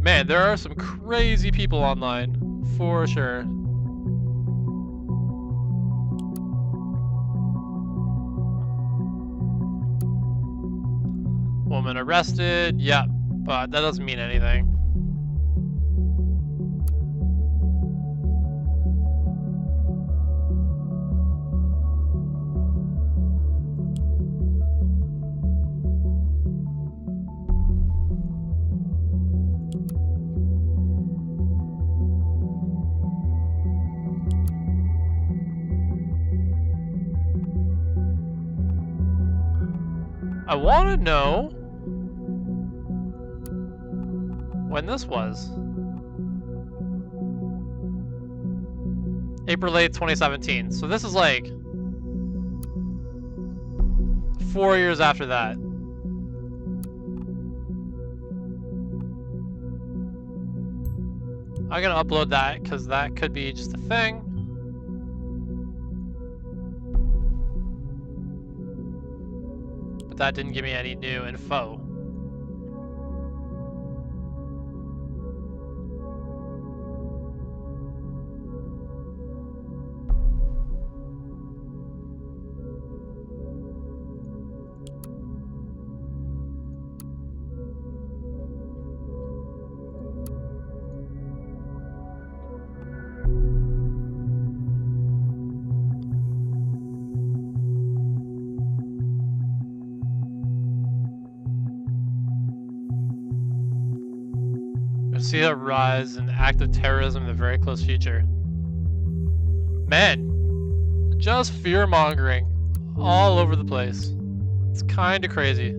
Man, there are some crazy people online, for sure. Woman arrested. Yep, but that doesn't mean anything. I want to know when this was. April 8th, 2017. So this is like 4 years after that. I'm gonna upload that because that could be just a thing. But that didn't give me any new info. See a rise in active terrorism in the very close future. Man, just fear-mongering all over the place. It's kind of crazy.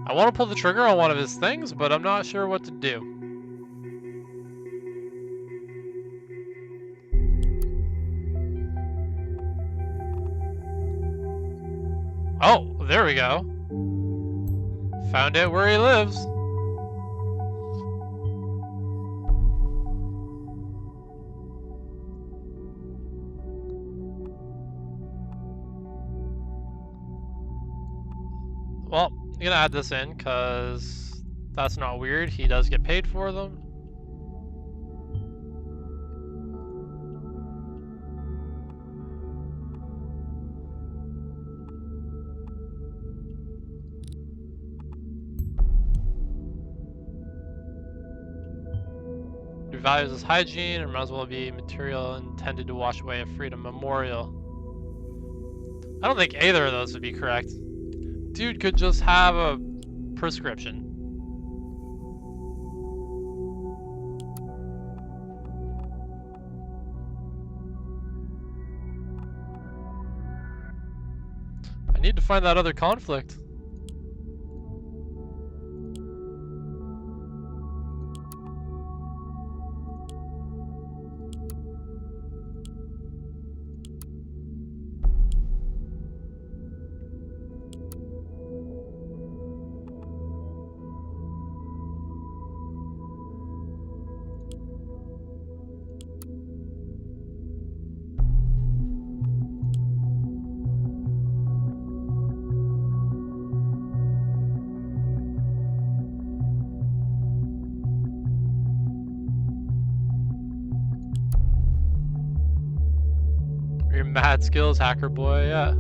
I want to pull the trigger on one of his things, but I'm not sure what to do. Oh, there we go. Found out where he lives. Well, I'm gonna add this in because that's not weird. He does get paid for them. He values his hygiene and might as well be material intended to wash away a freedom memorial. I don't think either of those would be correct. Dude could just have a prescription. I need to find that other conflict. Your mad skills, hacker boy, yeah.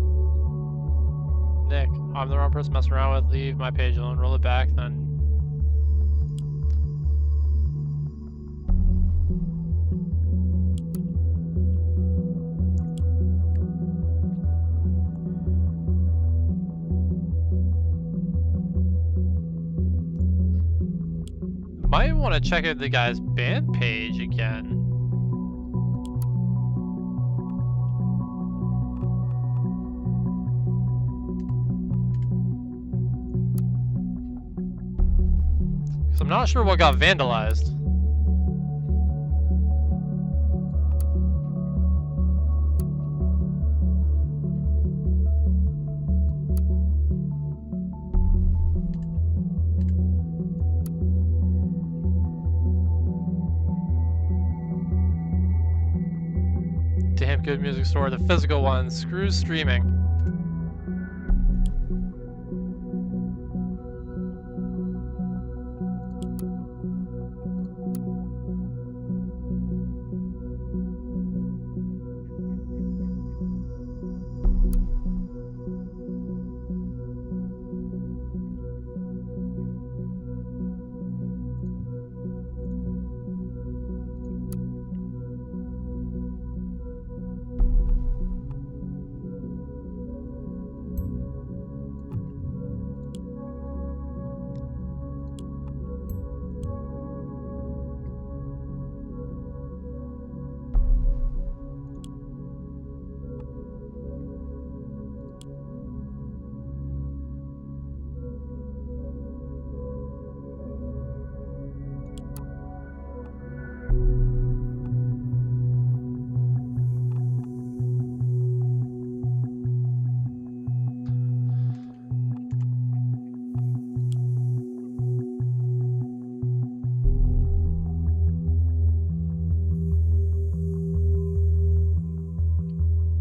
Nick, I'm the wrong person to mess around with. Leave my page alone, roll it back, then... Might want to check out the guy's band page again. So I'm not sure what got vandalized. Damn good music store, the physical one. Screw streaming.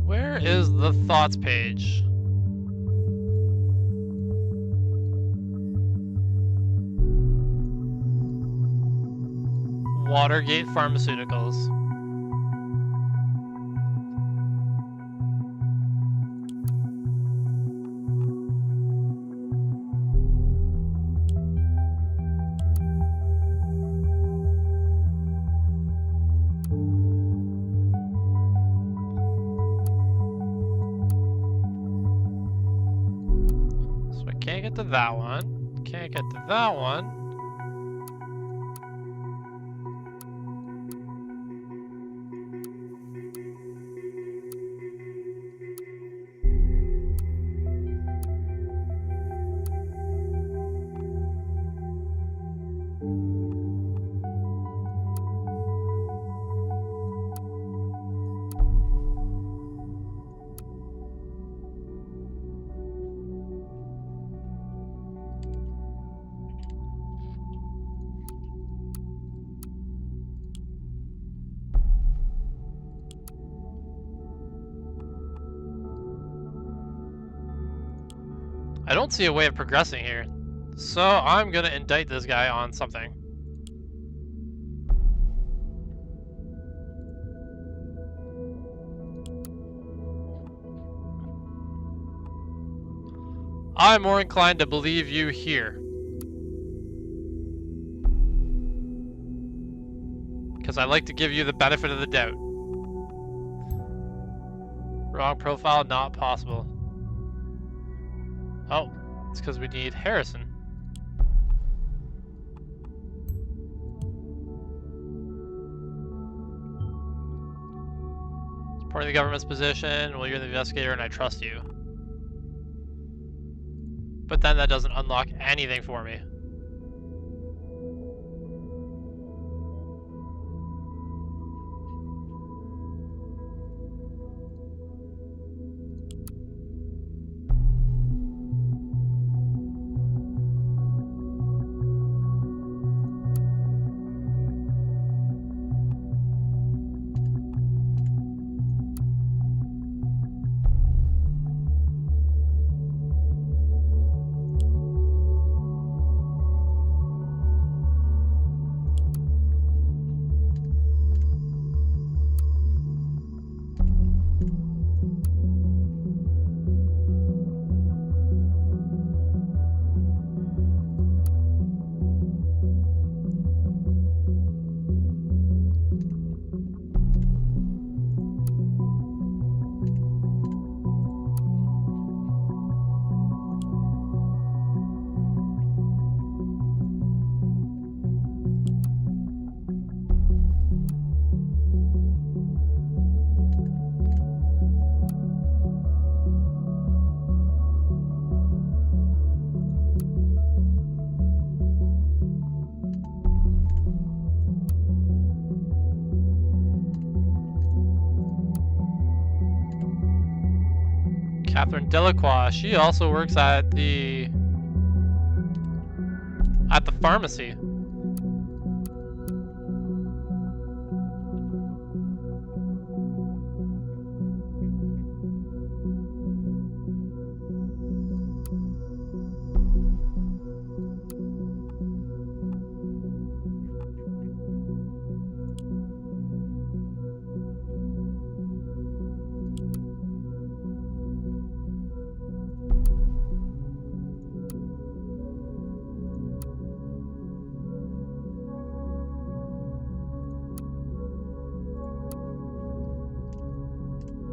Where is the thoughts page? Watergate Pharmaceuticals. So I can't get to that one. Can't get to that one. I don't see a way of progressing here. So I'm gonna indict this guy on something. I'm more inclined to believe you here. Because I like to give you the benefit of the doubt. Wrong profile, not possible. Oh, it's because we need Harrison. Supporting the government's position, well, you're the investigator and I trust you. But then that doesn't unlock anything for me. Catherine Delacroix. She also works at the pharmacy.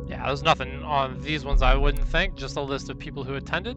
Yeah, there's nothing on these ones I wouldn't think, just a list of people who attended.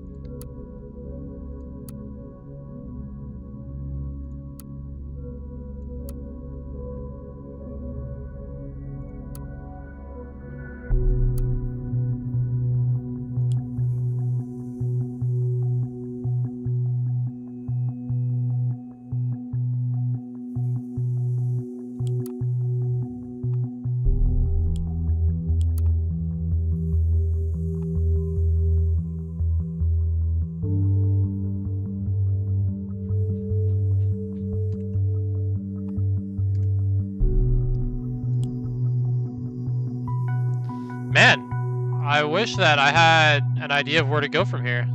Man, I wish that I had an idea of where to go from here.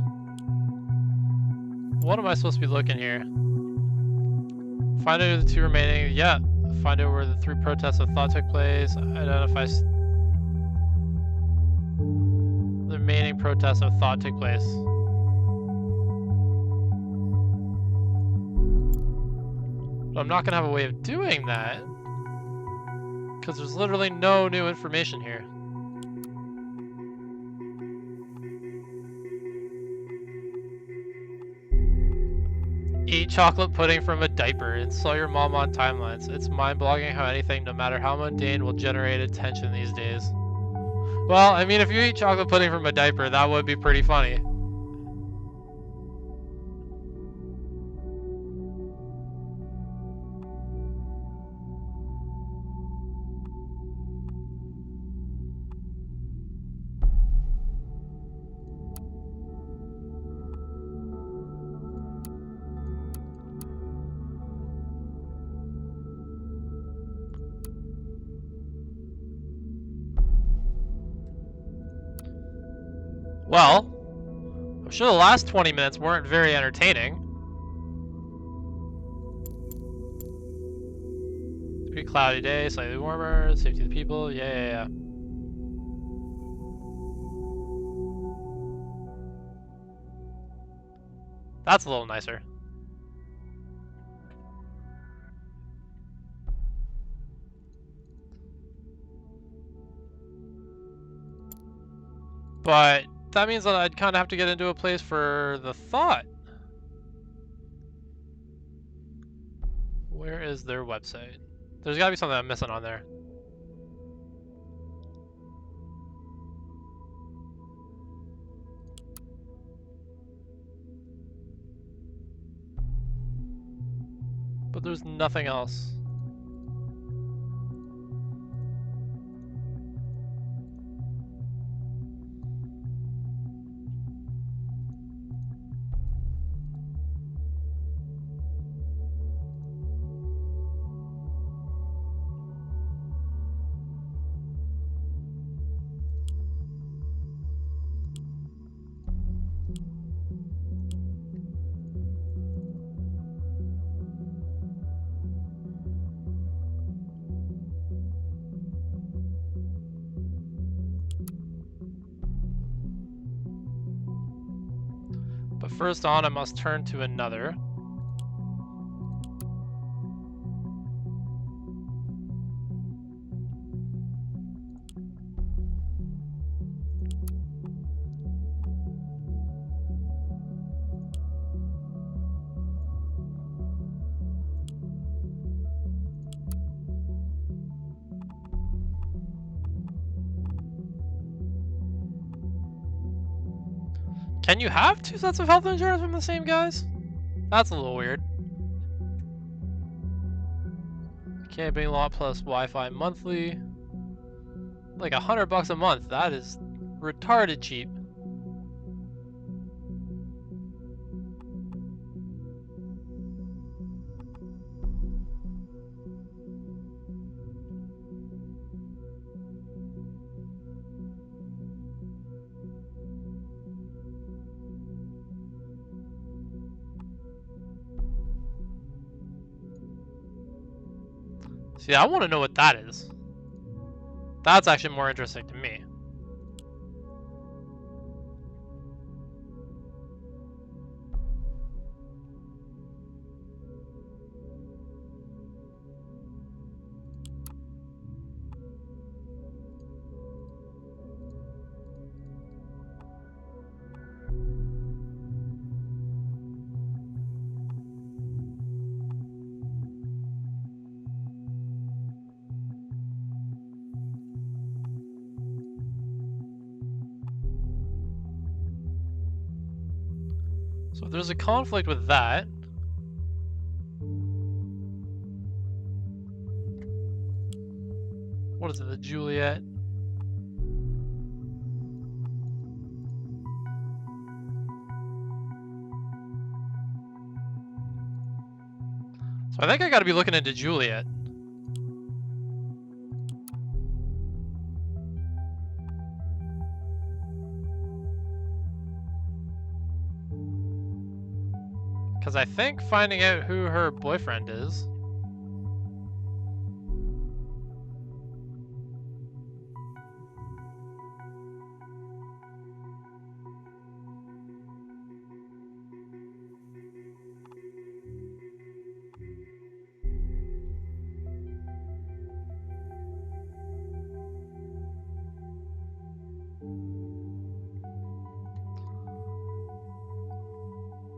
What am I supposed to be looking here? Find out who the 2 remaining. Yeah, find out where the 3 protests of thought took place. Identify the remaining protests of thought took place. But I'm not gonna have a way of doing that because there's literally no new information here. Eat chocolate pudding from a diaper. Install your mom on timelines. It's mind-boggling how anything, no matter how mundane, will generate attention these days. Well, I mean, if you eat chocolate pudding from a diaper, that would be pretty funny. Well, I'm sure the last 20 minutes weren't very entertaining. It's a pretty cloudy day, slightly warmer, safety of the people, yeah. That's a little nicer. But that means that I'd kind of have to get into a place for the thought. Where is their website? There's gotta be something I'm missing on there. But there's nothing else. But first on, I must turn to another. Can you have 2 sets of health insurance from the same guys? That's a little weird. Camping lot plus Wi-Fi monthly. Like $100 a month. That is retarded cheap. See, I want to know what that is. That's actually more interesting to me. So if there's a conflict with that, what is it, the Juliet? So I think I gotta be looking into Juliet. Because I think finding out who her boyfriend is.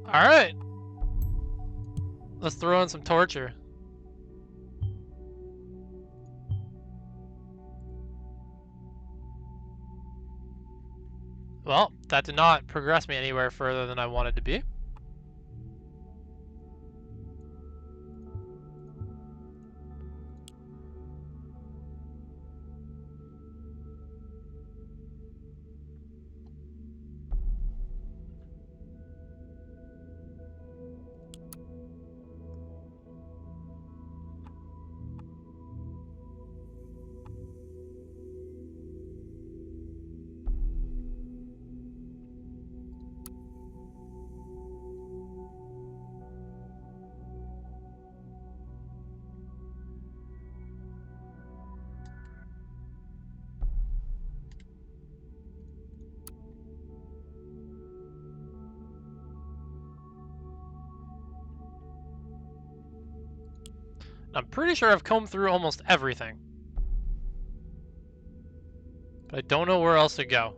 Alright. Let's throw in some torture. Well, that did not progress me anywhere further than I wanted to be. I'm pretty sure I've combed through almost everything. But I don't know where else to go.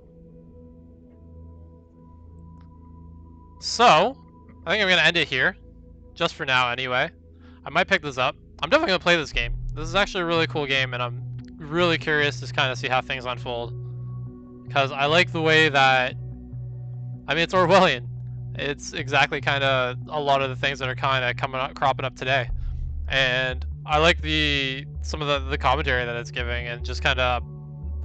So, I think I'm going to end it here. Just for now, anyway. I might pick this up. I'm definitely going to play this game. This is actually a really cool game, and I'm really curious to kind of see how things unfold. Because I like the way that... I mean, it's Orwellian. It's exactly kind of a lot of the things that are kind of cropping up today. And I like some of the commentary that it's giving, and just kind of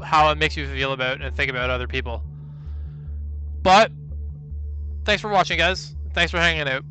how it makes you feel about and think about other people. But thanks for watching, guys. Thanks for hanging out.